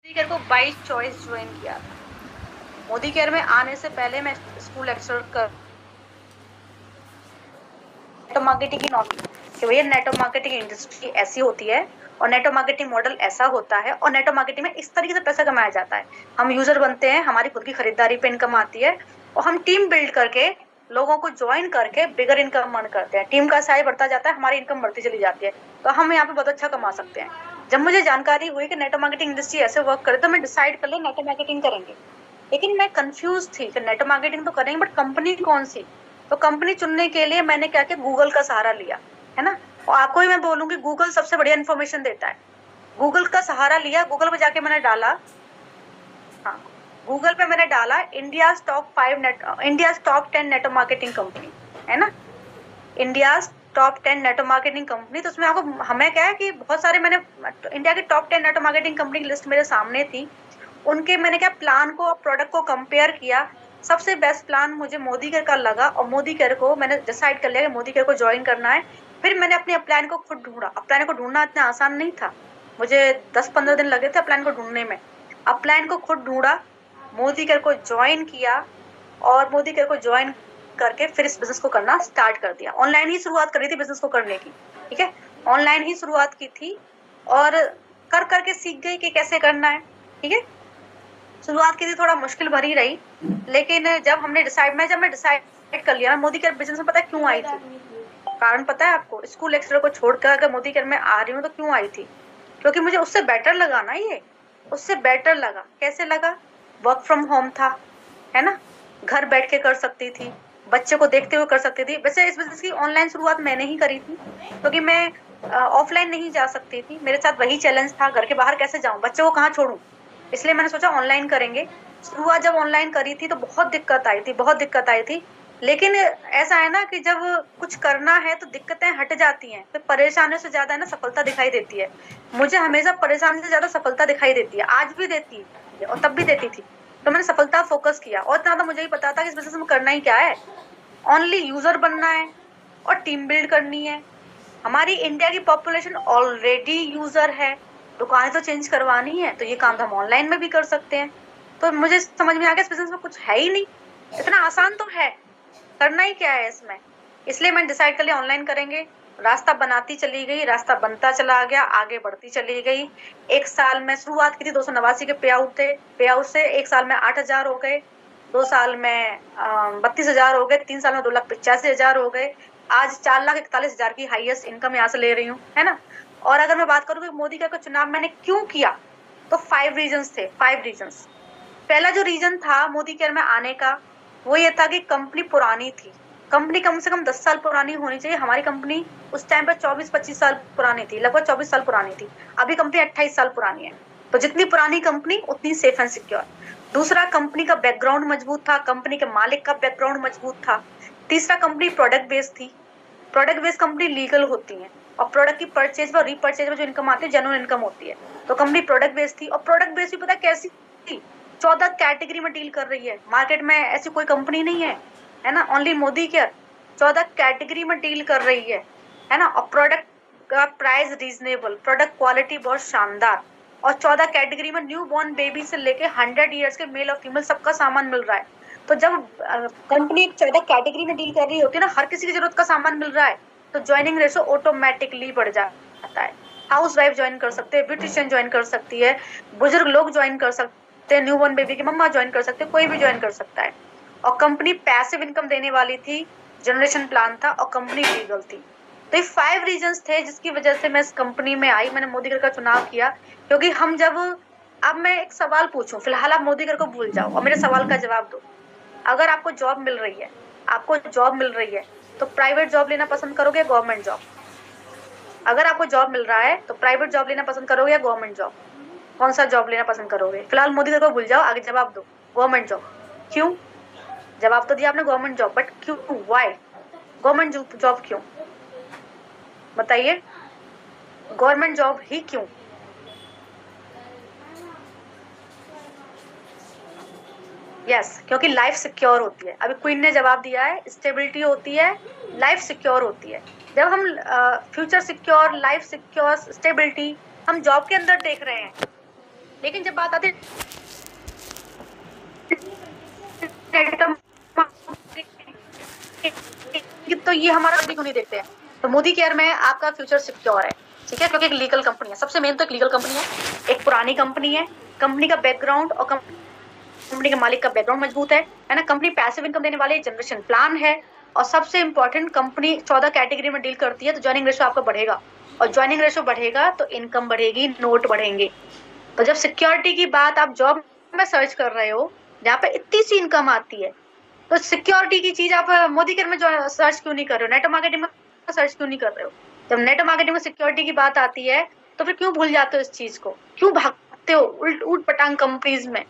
Modi care को by choice join किया था। मोदी केयर में आने से पहले मैं स्कूल लेक्चर कर नेटवर्क मार्केटिंग की नॉलेज कि भैया नेटवर्क मार्केटिंग इंडस्ट्री ऐसी होती है और नेटवर्क मार्केटिंग मॉडल ऐसा होता है और नेटवर्क मार्केटिंग में इस तरीके से पैसा कमाया जाता है। हम यूजर बनते हैं, हमारी खुद की खरीदारी पे इनकम आती है और हम टीम बिल्ड करके लोगों को ज्वाइन करके बिगर इनकम अर्न करते हैं। टीम का साइज बढ़ता जाता है, हमारी इनकम बढ़ती चली जाती है, तो हम यहाँ पे बहुत अच्छा कमा सकते हैं। जब मुझे जानकारी हुई कि नेटवर्क मार्केटिंग इंडस्ट्री ऐसे वर्क करे तो मैं डिसाइड कर लिया नेटवर्क मार्केटिंग करेंगे। लेकिन मैं कंफ्यूज थी कि नेटवर्क मार्केटिंग तो करेंगे बट कंपनी कौन सी। तो कंपनी चुनने के लिए मैंने क्या किया, गूगल का सहारा लिया, है ना। और आपको ही मैं बोलूंगी गूगल सबसे बढ़िया इन्फॉर्मेशन देता है। गूगल का सहारा लिया, गूगल पे जाके मैंने डाला, हाँ, गूगल पे मैंने डाला India top 10 network marketing company, है ना, India top 10 network marketing company. तो उसमें आपको हमें क्या है कि बहुत सारे मैंने इंडिया के टॉप 10 नेटवर्क मार्केटिंग कंपनी की लिस्ट मेरे सामने थी। उनके मैंने क्या प्लान को और प्रोडक्ट को कंपेयर किया। सबसे बेस्ट प्लान मुझे मोदी केयर का लगा और मोदी केयर को मैंने डिसाइड कर लिया कि मोदी केयर को ज्वाइन करना है। फिर मैंने अपने अपलाइन को खुद ढूंढा। अपलाइन को ढूंढना इतना आसान नहीं था, मुझे 10-15 दिन लगे थे अपलाइन को ढूंढने में। अपलाइन को खुद ढूंढा, मोदी केयर को ज्वाइन किया और मोदी केयर को ज्वाइन करके फिर इस बिजनेस को करना स्टार्ट कर दिया। ऑनलाइन ही शुरुआत करी थी बिजनेस को करने की, ठीक है, ऑनलाइन ही शुरुआत की थी और कर करके सीख गई कि कैसे करना है, ठीक है। शुरुआत की थी थोड़ा मुश्किल भरी रही, लेकिन जब मैं डिसाइड कर लिया, मोदी केयर बिजनेस में पता है क्यों आई थी, कारण पता है आपको। स्कूल लेक्चर को छोड़कर अगर मोदी केयर में आ रही हूँ तो क्यों आई थी, क्योंकि मुझे उससे बेटर लगा ना, ये उससे बेटर लगा। कैसे लगा, वर्क फ्रॉम होम था, है ना, घर बैठ के कर सकती थी, बच्चे को देखते हुए कर सकती थी। वैसे इस बिजनेस की ऑनलाइन शुरुआत मैंने ही करी थी, क्योंकि मैं ऑफलाइन नहीं जा सकती थी। मेरे साथ वही चैलेंज था, घर के बाहर कैसे जाऊं, बच्चे को कहाँ छोड़ूं, इसलिए मैंने सोचा ऑनलाइन करेंगे। शुरुआत जब ऑनलाइन करी थी तो बहुत दिक्कत आई थी, बहुत दिक्कत आई थी। लेकिन ऐसा है ना कि जब कुछ करना है तो दिक्कतें हट जाती हैं, तो परेशानियों से ज्यादा है ना सफलता दिखाई देती है। मुझे हमेशा परेशानी से ज्यादा सफलता दिखाई देती है, आज भी देती है और तब भी देती थी। तो मैंने सफलता फोकस किया और इतना तो मुझे ही पता था कि इस बिजनेस में करना ही क्या है, ओनली यूजर बनना है और टीम बिल्ड करनी है। हमारी इंडिया की पॉपुलेशन ऑलरेडी यूजर है, दुकानें तो चेंज करवानी है, तो ये काम तो हम ऑनलाइन में भी कर सकते हैं। तो मुझे समझ में आ गया इस बिजनेस में कुछ है ही नहीं, इतना आसान तो है, करना ही क्या है इसमें। इसलिए मैंने डिसाइड कर लिया ऑनलाइन करेंगे। रास्ता बनाती चली गई, रास्ता बनता चला गया, आगे बढ़ती चली गई। एक साल में शुरुआत की थी 289 के पे आउट थे, पे आउट से एक साल में 8,000 हो गए, 2 साल में 32,000 हो गए, 3 साल में 2,85,000 हो गए। आज 4,41,000 की हाईएस्ट इनकम यहाँ से ले रही हूँ, है ना। और अगर मैं बात करूँ कि मोदी केयर का चुनाव मैंने क्यों किया, तो 5 रीजंस थे, 5 रीजंस। पहला जो रीजन था मोदी केयर में आने का, वो ये था कि कंपनी पुरानी थी। कंपनी कम से कम 10 साल पुरानी होनी चाहिए। हमारी कंपनी उस टाइम पर 24-25 साल पुरानी थी, लगभग 24 साल पुरानी थी। अभी कंपनी 28 साल पुरानी है, तो जितनी पुरानी कंपनी उतनी सेफ एंड सिक्योर। दूसरा, कंपनी का बैकग्राउंड मजबूत था, कंपनी के मालिक का बैकग्राउंड मजबूत था। तीसरा, कंपनी प्रोडक्ट बेस्ड थी। प्रोडक्ट बेस्ड कंपनी लीगल होती है और प्रोडक्ट की परचेज और रीपरचेज में जो इनकम आती है जेन्युइन इनकम होती है। तो कंपनी प्रोडक्ट बेस्ड थी और प्रोडक्ट बेस्ड भी पता कैसी थी, 14 कैटेगरी में डील कर रही है। मार्केट में ऐसी कोई कंपनी नहीं है ना, ओनली मोदी केयर 14 कैटेगरी में डील कर रही है ना। और प्रोडक्ट का प्राइस रीजनेबल, प्रोडक्ट क्वालिटी बहुत शानदार, और 14 कैटेगरी में न्यू बॉर्न बेबी से लेके 100 ईयर्स के मेल और फीमेल सबका सामान मिल रहा है। तो जब कंपनी 14 कैटेगरी में डील कर रही होती है ना, हर किसी की जरूरत का सामान मिल रहा है, तो ज्वाइनिंग रेशो ऑटोमेटिकली बढ़ जाता है। हाउस वाइफ ज्वाइन कर सकते हैं, ब्यूटिशियन ज्वाइन कर सकती है, बुजुर्ग लोग ज्वाइन कर सकते हैं, न्यू बॉर्न बेबी की मम्मा ज्वाइन कर सकते हैं, कोई भी ज्वाइन कर सकता है। और कंपनी पैसिव इनकम देने वाली थी, जनरेशन प्लान था और कंपनी लीगल थी। तो ये 5 रीजंस थे जिसकी वजह से मैं इस कंपनी में आई, मैंने मोदी केयर का चुनाव किया। क्योंकि हम जब, अब मैं एक सवाल पूछूं, फिलहाल आप मोदी केयर को भूल जाओ और मेरे सवाल का जवाब दो। अगर आपको जॉब मिल रही है, आपको जॉब मिल रही है, तो प्राइवेट जॉब लेना पसंद करोगे, गवर्नमेंट जॉब? अगर आपको जॉब मिल रहा है तो प्राइवेट जॉब लेना पसंद करोगे या गवर्नमेंट जॉब? कौन सा जॉब लेना पसंद करोगे? फिलहाल मोदी केयर को भूल जाओ, आगे जवाब दो। Government job. क्यों? जवाब तो दिया आपने गवर्नमेंट जॉब, बट क्यों, व्हाई गवर्नमेंट जॉब क्यों, बताइए, गवर्नमेंट जॉब ही क्यों? यस, क्योंकि लाइफ सिक्योर होती है। अभी क्वीन ने जवाब दिया है, स्टेबिलिटी होती है, लाइफ सिक्योर होती है। जब हम future secure, life secure, stability हम जॉब के अंदर देख रहे हैं, लेकिन जब बात आती है तो ये हमारा क्यों नहीं देखते हैं। तो मोदी केयर में आपका फ्यूचर सिक्योर है, ठीक है, क्योंकि एक लीगल कंपनी है। सबसे मेन तो एक लीगल कंपनी है, एक पुरानी कंपनी है, कंपनी का बैकग्राउंड और कंपनी के मालिक का बैकग्राउंड मजबूत है ना। कंपनी पैसिव इनकम देने वाली जनरेशन प्लान है, और सबसे इंपॉर्टेंट कंपनी 14 कैटेगरी में डील करती है, तो ज्वाइनिंग रेशो आपका बढ़ेगा, और ज्वाइनिंग रेशो बढ़ेगा तो इनकम बढ़ेगी, नोट बढ़ेंगे। तो जब सिक्योरिटी की बात आप जॉब में सर्च कर रहे हो जहाँ पे इतनी सी इनकम आती है, तो सिक्योरिटी की चीज आप मोदी केयर में सर्च क्यों नहीं कर रहे हो, नेटवर्क मार्केटिंग में सर्च क्यों नहीं कर रहे हो। जब नेटवर्क मार्केटिंग में सिक्योरिटी की बात आती है तो फिर क्यों भूल जाते हो इस चीज को, क्यों भागते हो उल्ट पटांग कंपनीज में।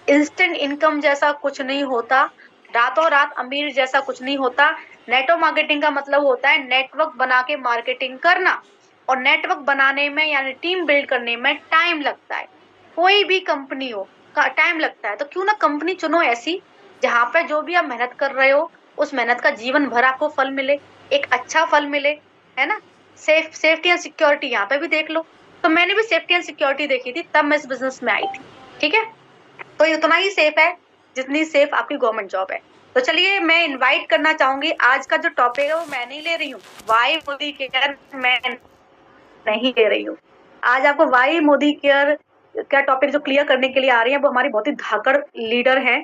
इंस्टेंट इनकम जैसा कुछ नहीं होता, रातों रात अमीर जैसा कुछ नहीं होता। नेटवर्क मार्केटिंग का मतलब होता है नेटवर्क बना के मार्केटिंग करना, और नेटवर्क बनाने में यानी टीम बिल्ड करने में टाइम लगता है। कोई भी कंपनी हो टाइम लगता है, तो क्यों ना कंपनी चुनो ऐसी जहाँ पे जो भी आप मेहनत कर रहे हो उस मेहनत का जीवन भर आपको फल मिले, एक अच्छा फल मिले, है ना। सेफ्टी एंड सिक्योरिटी यहाँ पे भी देख लो। तो मैंने भी सेफ्टी एंड सिक्योरिटी देखी थी, तब मैं इस बिजनेस में आई थी, ठीक है। तो इतना ही सेफ है जितनी सेफ आपकी गवर्नमेंट जॉब है। तो चलिए मैं इनवाइट करना चाहूंगी, आज का जो टॉपिक है वो मैं नहीं ले रही हूँ, वाई मोदी केयर मैं नहीं ले रही हूँ। आज आपको वाई मोदी केयर का टॉपिक जो क्लियर करने के लिए आ रही है वो हमारी बहुत ही धाकड़ लीडर है।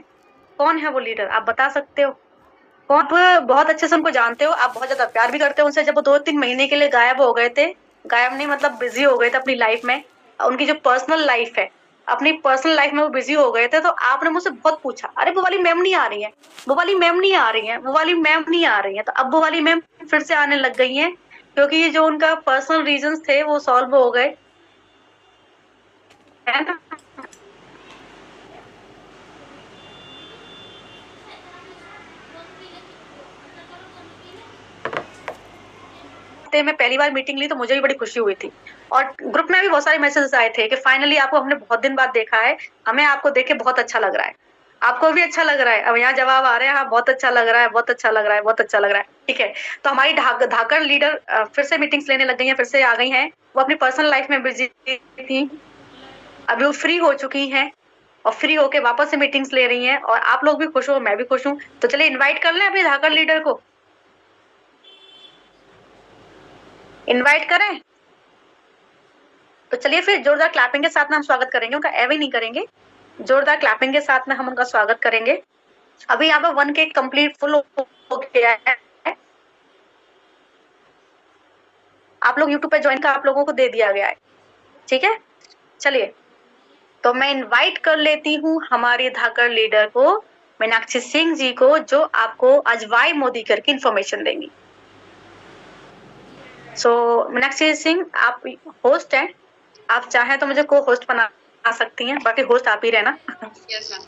कौन है वो लीडर, आप बता सकते हो कौन। आप बहुत अच्छे से उनको जानते हो, आप बहुत ज्यादा प्यार भी करते हो उनसे। जब वो 2-3 महीने के लिए गायब हो गए थे, गायब नहीं मतलब बिजी हो गए थे अपनी लाइफ में, उनकी जो पर्सनल लाइफ है, अपनी पर्सनल लाइफ में वो बिजी हो गए थे, तो आपने मुझसे बहुत पूछा, अरे वो वाली मैम नहीं आ रही है, वो वाली मैम नहीं आ रही है, वो वाली मैम नहीं आ रही है। तो अब वो वाली मैम फिर से आने लग गई है, क्योंकि ये जो उनका पर्सनल रीजंस थे वो सॉल्व हो गए, है ना। में पहली बार मीटिंग ली तो मुझे भी बड़ी खुशी हुई थी, और ग्रुप में भी बहुत सारे मैसेजेस आए थे कि फाइनली आपको हमने बहुत दिन बाद देखा है, हमें आपको देख के बहुत अच्छा लग रहा है, आपको भी अच्छा लग रहा है। अब यहाँ जवाब आ रहे हैं, हाँ बहुत अच्छा लग रहा है, बहुत अच्छा लग रहा है, बहुत अच्छा लग रहा है, ठीक है। तो हमारी धाकड़ लीडर फिर से मीटिंग्स लेने लग गई हैं, फिर से आ गई हैं। वो अपनी पर्सनल लाइफ में बिजी थी, अभी वो फ्री हो चुकी हैं, और फ्री होके वापस से मीटिंग्स ले रही हैं, और आप लोग भी खुश हो, मैं भी खुश हूँ। तो चलिए इन्वाइट कर लें अपनी धाकड़ लीडर को, इन्वाइट करें। तो चलिए फिर जोरदार क्लैपिंग के साथ में हम स्वागत करेंगे उनका, एवे नहीं करेंगे, जोरदार क्लैपिंग के साथ में हम उनका स्वागत करेंगे। अभी यहाँ पे 1K कंप्लीट फुल हो गया है, आप लोग यूट्यूब पे ज्वाइन का आप लोगों को दे दिया गया है, ठीक है। चलिए तो मैं इनवाइट कर लेती हूँ हमारी धाकड़ लीडर को, मीनाक्षी सिंह जी को, जो आपको आज वाई मोदी करके इन्फॉर्मेशन देंगी। मीनाक्षी सिंह आप होस्ट हैं, आप चाहें तो मुझे को होस्ट बना सकती हैं, बाकी होस्ट आप ही रहना। Yes ma'am,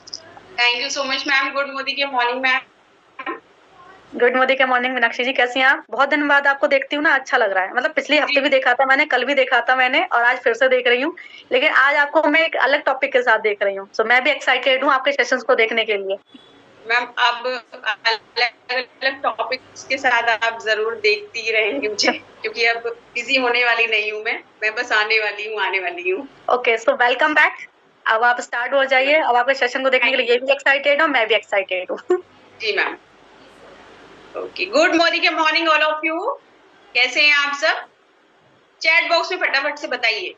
thank you so much ma'am. Good Modi के मॉर्निंग मैम। गुड मॉर्निंग के मॉर्निंग मीनाक्षी जी, कैसी हैं आप। बहुत दिन बाद आपको देखती हूँ ना, अच्छा लग रहा है। मतलब पिछले हफ्ते भी देखा था मैंने, कल भी देखा था मैंने, और आज फिर से देख रही हूँ, लेकिन आज आपको मैं एक अलग टॉपिक के साथ देख रही हूँ। सो मैं भी एक्साइटेड हूँ आपके सेशंस को देखने के लिए। मैम अब अलग टॉपिक्स के साथ आप जरूर देखती रहेंगे मुझे, क्योंकि अब बिजी होने वाली नहीं हूँ मैं बस आने वाली हूँ। Okay, so welcome back. अब आप स्टार्ट हो जाइए, अब आपके सेशन को देखने के लिए ये भी एक्साइटेड हूँ, मैं भी एक्साइटेड हूँ। जी मैम। ओके, गुड मॉर्निंग के मॉर्निंग ऑल ऑफ यू। कैसे हैं आप सब? चैट बॉक्स में फटाफट से बताइए।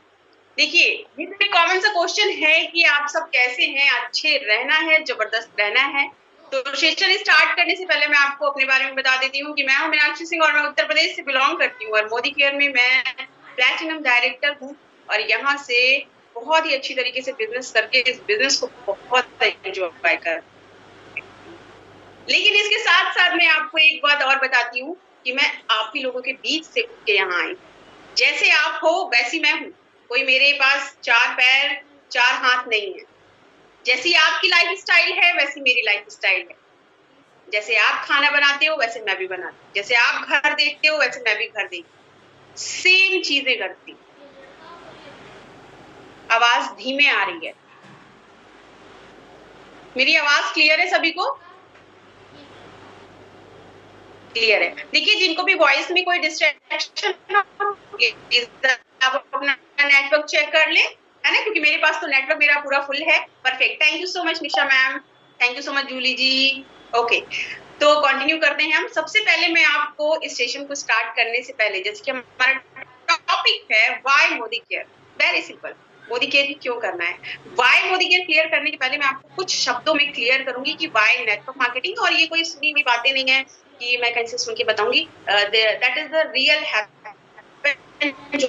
देखिए, ये कॉमन सा क्वेश्चन है कि आप सब कैसे हैं, अच्छे रहना है, जबरदस्त रहना है। तो सेशन स्टार्ट करने से पहले मैं आपको अपने बारे में बता देती हूँ कि मैं हूँ मीनाक्षी सिंह और मैं उत्तर प्रदेश से बिलोंग करती हूँ, और मोदी केयर में मैं प्लैटिनम डायरेक्टर हूँ, और यहाँ से बहुत ही अच्छी तरीके से बिजनेस करके इस बिजनेस को बहुत एंजॉय कर। लेकिन इसके साथ साथ मैं आपको एक बात और बताती हूँ कि मैं आप ही लोगों के बीच से उठ के यहाँ आई। जैसे आप हो वैसी मैं हूँ, कोई मेरे पास 4 पैर 4 हाथ नहीं है। जैसी आपकी लाइफ स्टाइल है वैसी मेरी लाइफ स्टाइल है। जैसे आप खाना बनाते हो वैसे मैं भी बनाती हूँ, जैसे आप घर देखते हो वैसे मैं भी घर देखती हूँ, सेम चीजें करती हूँ। आवाज धीमे आ रही है, मेरी आवाज क्लियर है सभी को? क्लियर है। देखिए, जिनको भी वॉइस में कोई डिस्ट्रैक्शन आप अपना नेटवर्क चेक कर ले, है ना, क्योंकि मेरे पास तो नेटवर्क मेरा पूरा फुल है। Perfect, thank you so much Nisha ma'am, thank you so much Julie ji. Okay, तो कंटिन्यू करते हैं हम। सबसे पहले मैं आपको इस सेशन को स्टार्ट करने से पहले, जैसे कि हमारा टॉपिक है why Modi care, very simple, Modi care क्यों करना है। व्हाई मोदी केयर क्लियर करने के पहले मैं आपको कुछ शब्दों में क्लियर करूंगी कि व्हाई नेटवर्क मार्केटिंग, और ये कोई सुनी हुई बातें नहीं है कि मैं कहीं से सुन के बताऊंगी। दैट इज द रियल जो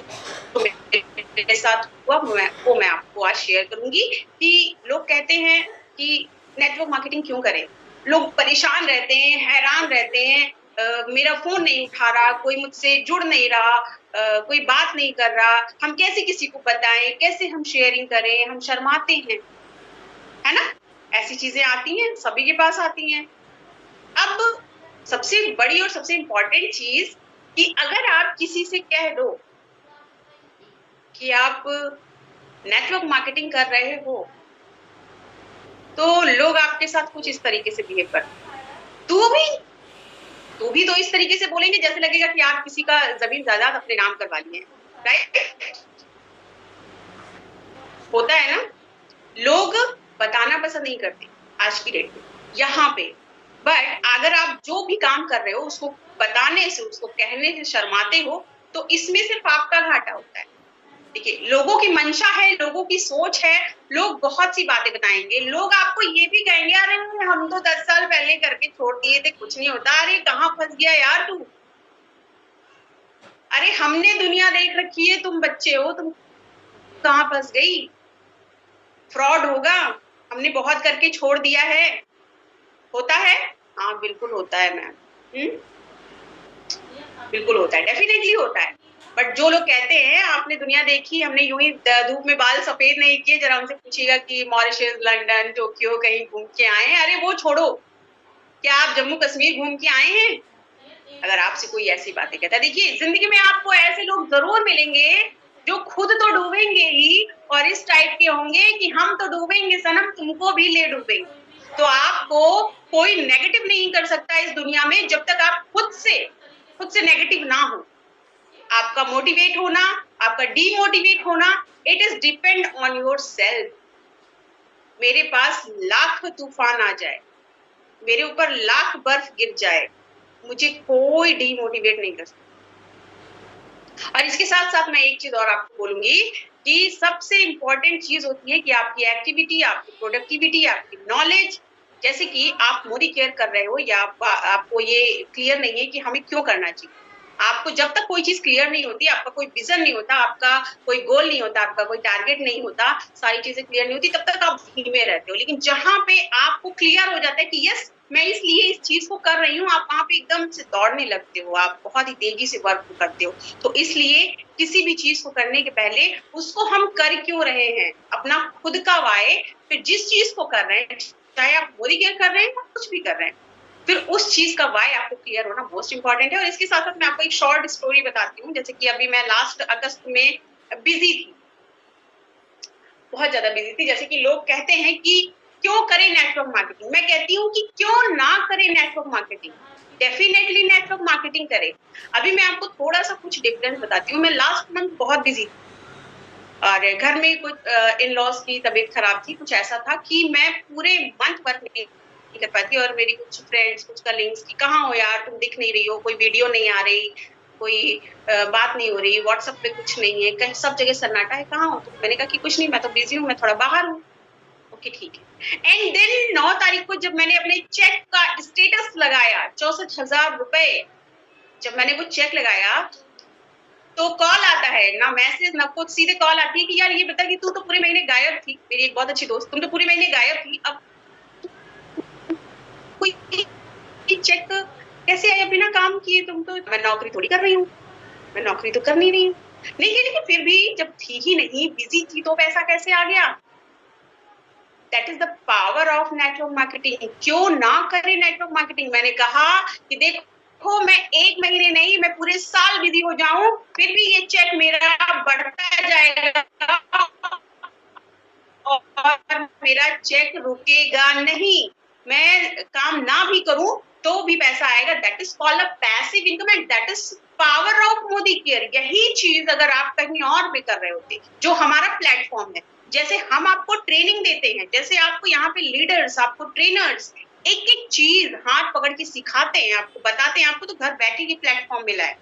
मेरे साथ हुआ, वो मैं आपको आज शेयर करूंगी। कि लोग कहते हैं कि नेटवर्क मार्केटिंग क्यों करें, लोग परेशान रहते हैं, हैरान रहते हैं, मेरा फोन नहीं उठा रहा, कोई मुझसे जुड़ नहीं रहा, कोई बात नहीं कर रहा, हम कैसे किसी को बताएं, कैसे हम शेयरिंग करें, हम शर्माते हैं, है ना, ऐसी चीजें आती हैं, सभी के पास आती हैं। अब सबसे बड़ी और सबसे इंपॉर्टेंट चीज कि अगर आप किसी से कह दो कि आप नेटवर्क मार्केटिंग कर रहे हो, तो लोग आपके साथ कुछ इस तरीके से बिहेव करते हैं। तू भी तो इस तरीके से बोलेंगे जैसे लगेगा कि आप किसी का जमीन जायदाद अपने नाम करवा लिए हैं, राइट। होता है ना, लोग बताना पसंद नहीं करते आज की डेट में यहाँ पे। बट अगर आप जो भी काम कर रहे हो उसको बताने से, उसको कहने से शर्माते हो, तो इसमें सिर्फ आपका घाटा होता है। देखिए, लोगों की मंशा है, लोगों की सोच है, लोग बहुत सी बातें बताएंगे, लोग आपको ये भी कहेंगे अरे हम तो 10 साल पहले करके छोड़ दिए थे, कुछ नहीं होता, अरे कहाँ फंस गया यार तू, अरे हमने दुनिया देख रखी है, तुम बच्चे हो, तुम कहाँ फंस गई, फ्रॉड होगा, हमने बहुत करके छोड़ दिया है। होता है, हाँ बिल्कुल होता है मैम, बिल्कुल होता है, डेफिनेटली होता है। बट जो लोग कहते हैं आपने दुनिया देखी, हमने यूं ही धूप में बाल सफेद नहीं किए, जरा उनसे पूछिएगा कि मॉरिशस, लंदन, टोक्यो कहीं घूम के आए हैं, अरे वो छोड़ो, क्या आप जम्मू कश्मीर घूम के आए हैं? अगर आपसे कोई ऐसी बातें कहता है, देखिए जिंदगी में आपको ऐसे लोग जरूर मिलेंगे जो खुद तो डूबेंगे ही और इस टाइप के होंगे कि हम तो डूबेंगे सनम, तुमको भी ले डूबेंगे। तो आपको कोई नेगेटिव नहीं कर सकता इस दुनिया में जब तक आप खुद से नेगेटिव ना हो। आपका मोटिवेट होना, आपका डीमोटिवेट होना, it is depend on your self. मेरे पास लाख तूफान आ जाए, मेरे ऊपर लाख बर्फ गिर जाए, मुझे कोई डीमोटिवेट नहीं कर सकता। और इसके साथ साथ मैं एक चीज और आपको बोलूंगी कि सबसे इंपॉर्टेंट चीज होती है कि आपकी एक्टिविटी, आपकी प्रोडक्टिविटी, आपकी नॉलेज। जैसे कि आप मोदी केयर कर रहे हो या आपको ये क्लियर नहीं है कि हमें क्यों करना चाहिए। आपको जब तक कोई चीज क्लियर नहीं होती, आपका कोई विजन नहीं होता, आपका कोई गोल नहीं होता, आपका कोई टारगेट नहीं होता, सारी चीजें क्लियर नहीं होती, तब तक आप धीमे रहते हो। लेकिन जहां पे आपको क्लियर हो जाता है कि यस मैं इसलिए इस चीज को कर रही हूँ, आप वहां पे एकदम से दौड़ने लगते हो, आप बहुत ही तेजी से वर्क करते हो। तो इसलिए किसी भी चीज को करने के पहले उसको हम कर क्यों रहे हैं, अपना खुद का वाय, फिर जिस चीज को कर रहे हैं, चाहे आप मोदी केयर कर रहे हैं या कुछ भी कर रहे हैं, फिर उस चीज का वाय आपको क्लियर होना मोस्ट इंपॉर्टेंट है। और इसके साथ साथ मैं आपको एक शॉर्ट स्टोरी बताती हूँ। जैसे कि अभी मैं लास्ट अगस्त में बिजी थी, बहुत ज्यादा बिजी थी। जैसे कि लोग कहते हैं कि क्यों करें नेटवर्क मार्केटिंग, मैं कहती हूँ कि क्यों ना करें network marketing, definitely network marketing करें। अभी मैं आपको थोड़ा सा कुछ डिफरेंस बताती हूँ। मैं लास्ट मंथ बहुत बिजी थी और घर में कुछ इन लॉज की तबीयत खराब थी, कुछ ऐसा था कि मैं पूरे मंथ वर्क नहीं कर पाती। और मेरी कुछ फ्रेंड्स, कुछ कलीग्स की कहाँ हो यार, तुम दिख नहीं रही हो, कोई वीडियो नहीं आ रही, कोई बात नहीं हो रही, व्हाट्सएप पे कुछ नहीं है, कहीं सब जगह सन्नाटा है, कहाँ हो? तो मैंने कहा कि कुछ नहीं, मैं तो बिजी हूँ, मैं थोड़ा बाहर हूँ। ओके ठीक है। एंड देन 9 तारीख को जब मैंने अपने चेक का स्टेटस लगाया, 64,000 रुपए, जब मैंने वो चेक लगाया तो कॉल आता है, ना मैसेज ना कुछ, सीधे कॉल आती है कि यार ये बता कि तू तो पूरे महीने गायब थी, मेरी एक बहुत अच्छी दोस्त, तुम तो पूरे महीने गायब थी, अब कोई चेक कैसे आया बिना काम किए? तुम तो, मैं नौकरी थोड़ी कर रही हूँ, मैं नौकरी तो कर नहीं रही हूँ। नहीं लेकिन फिर भी जब थी ही नहीं, बिजी थी, तो पैसा कैसे आ गया? That is the power of network marketing. क्यों ना करें नेटवर्क मार्केटिंग? मैंने कहा कि देखो मैं एक महीने नहीं, मैं पूरे साल बिजी हो जाऊं, फिर भी ये चेक मेरा बढ़ता जाएगा और मेरा चेक रुकेगा नहीं। मैं काम ना भी करूं तो भी पैसा आएगा। That is called a passive income and that is power of Modi care, यही चीज अगर आप कहीं और भी कर रहे होते, जो हमारा प्लेटफॉर्म है, जैसे हम आपको ट्रेनिंग देते हैं, जैसे आपको यहाँ पे लीडर्स, आपको ट्रेनर्स एक एक चीज हाथ पकड़ के सिखाते हैं, आपको बताते हैं, आपको तो घर बैठे ही प्लेटफॉर्म मिला है।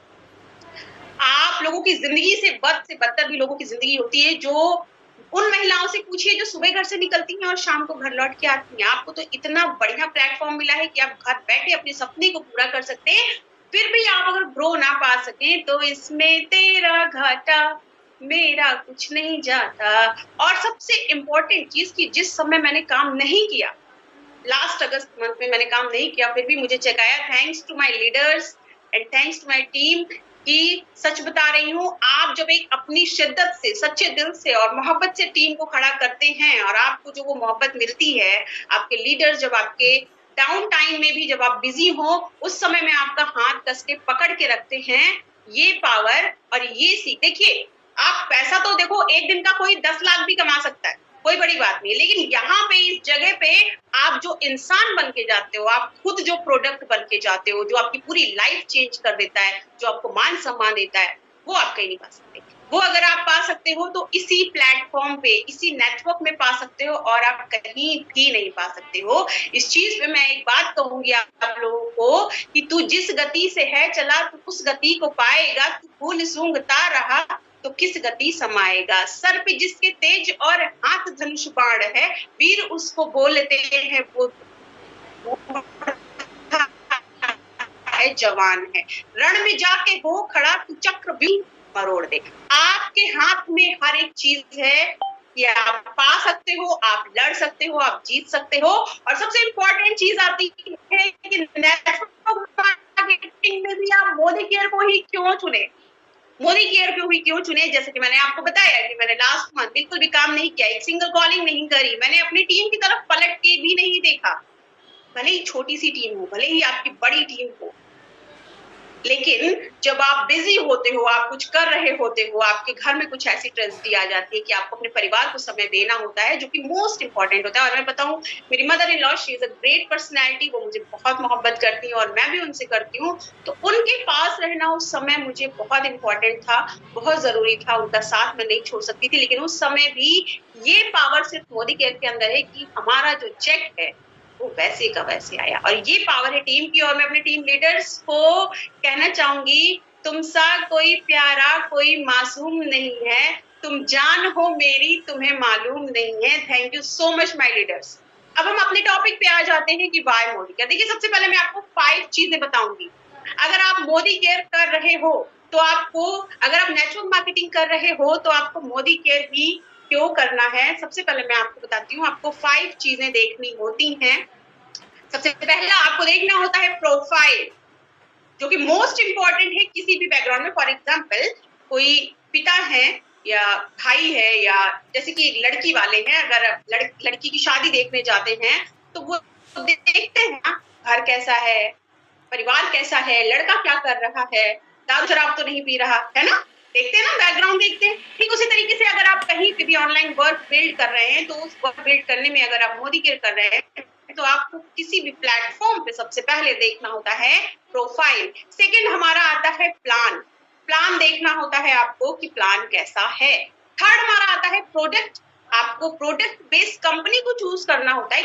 आप लोगों की जिंदगी से बदतर भी लोगों की जिंदगी होती है, जो उन महिलाओं से पूछिए जो सुबह घर से निकलती हैं और शाम को घर लौट के आती हैं। आपको तो इतना बढ़िया प्लेटफॉर्म मिला है कि आप घर बैठे अपने सपने को पूरा कर सकते हैं। फिर भी आप अगर ग्रो ना पा सकें तो इसमें तेरा घाटा, मेरा कुछ नहीं जाता। और सबसे इम्पोर्टेंट चीज कि जिस समय मैंने काम नहीं किया, लास्ट अगस्त मंथ में मैंने काम नहीं किया, फिर भी मुझे चेक आया, thanks to my leaders and thanks to my team. कि सच बता रही हूँ, आप जब एक अपनी शिद्दत से, सच्चे दिल से और मोहब्बत से टीम को खड़ा करते हैं और आपको जो वो मोहब्बत मिलती है, आपके लीडर्स जब आपके डाउन टाइम में भी, जब आप बिजी हो, उस समय में आपका हाथ कस के पकड़ के रखते हैं, ये पावर और ये सीख। देखिए, आप पैसा तो देखो एक दिन का कोई 10 लाख भी कमा सकता है, कोई बड़ी बात नहीं, लेकिन यहाँ पे इस जगह पे आप जो इंसान बन के जाते हो, आप खुद जो प्रोडक्ट बन के जाते हो, जो आपकी पूरी लाइफ चेंज कर देता है, जो आपको मान सम्मान देता है, वो आप कहीं नहीं पा सकते। वो अगर आप पा सकते हो तो इसी प्लेटफॉर्म पे, इसी नेटवर्क में पा सकते हो, और आप कहीं भी नहीं पा सकते हो। इस चीज पे मैं एक बात कहूंगी आप लोगों को कि तू जिस गति से है चला, तू उस गति को पाएगा। तू फूल सूंघता रहा तो किस गति समाएगा। सर पे जिसके तेज और हाथ धनुष बाण है, वीर उसको बोलते हैं वो है जवान है। रण में जाके हो खड़ा तू चक्रव्यूह मरोड़ दे। आपके हाथ में हर एक चीज है कि आप पा सकते हो, आप लड़ सकते हो, आप जीत सकते हो। और सबसे इंपॉर्टेंट चीज आती है कि नेटवर्क मार्केटिंग में भी आप मोदी केयर को ही क्यों चुने। मोदी केयर क्यों चुने? जैसे कि मैंने आपको बताया कि मैंने लास्ट मंथ बिल्कुल भी काम नहीं किया, एक सिंगल कॉलिंग नहीं करी, मैंने अपनी टीम की तरफ पलट के भी नहीं देखा। भले ही छोटी सी टीम हो, भले ही आपकी बड़ी टीम हो, लेकिन जब आप बिजी होते हो, आप कुछ कर रहे होते हो, आपके घर में कुछ ऐसी ट्रेजेडी आ जाती है कि आपको अपने परिवार को समय देना होता है, जो कि मोस्ट इंपॉर्टेंट होता है। और मैं बताऊं, मेरी mother in law, she is a great personality, वो मुझे बहुत मोहब्बत करती है और मैं भी उनसे करती हूँ। तो उनके पास रहना उस समय मुझे बहुत इंपॉर्टेंट था, बहुत जरूरी था। उनका साथ मैं नहीं छोड़ सकती थी। लेकिन उस समय भी ये पावर सिर्फ मोदी केयर के अंदर है कि हमारा जो चेक है वो वैसे का वैसे आया। और ये पावर है टीम की। और मैं अपने टीम लीडर्स को कहना चाहूंगी, तुम सा कोई प्यारा, कोई मासूम नहीं है, तुम जान हो मेरी, तुम्हें मालूम नहीं है। Thank you so much my leaders. अब हम अपने टॉपिक पे आ जाते हैं कि वाई मोदी केयर। देखिए, सबसे पहले मैं आपको 5 चीजें बताऊंगी। अगर आप मोदी केयर कर रहे हो तो आपको, अगर आप नेटवर्क मार्केटिंग कर रहे हो तो आपको मोदी केयर ही क्यों करना है। सबसे पहले मैं आपको बताती हूँ, आपको 5 चीजें देखनी होती हैं। सबसे पहला आपको देखना होता है प्रोफाइल, जो कि मोस्ट इंपॉर्टेंट है किसी भी बैकग्राउंड में। फॉर एग्जाम्पल, कोई पिता है या भाई है, या जैसे कि लड़की वाले हैं, अगर लड़की की शादी देखने जाते हैं तो वो देखते हैं ना, घर कैसा है, परिवार कैसा है, लड़का क्या कर रहा है, दारू शराब तो नहीं पी रहा है ना, देखते हैं ना, बैकग्राउंड देखते हैं। ठीक उसी तरीके से अगर आप कहीं पे भी ऑनलाइन वर्क बिल्ड कर रहे हैं तो उस वर्क बिल्ड करने में अगर आप मोदी केयर कर रहे हैं तो आपको किसी भी प्लेटफॉर्म पे सबसे पहले देखना होता है प्रोफाइल। सेकंड हमारा आता है प्लान। प्लान देखना होता है आपको कि प्लान कैसा है। थर्ड हमारा आता है प्रोडक्ट। आपको प्रोडक्ट बेस्ड कंपनी को चूज करना होता है,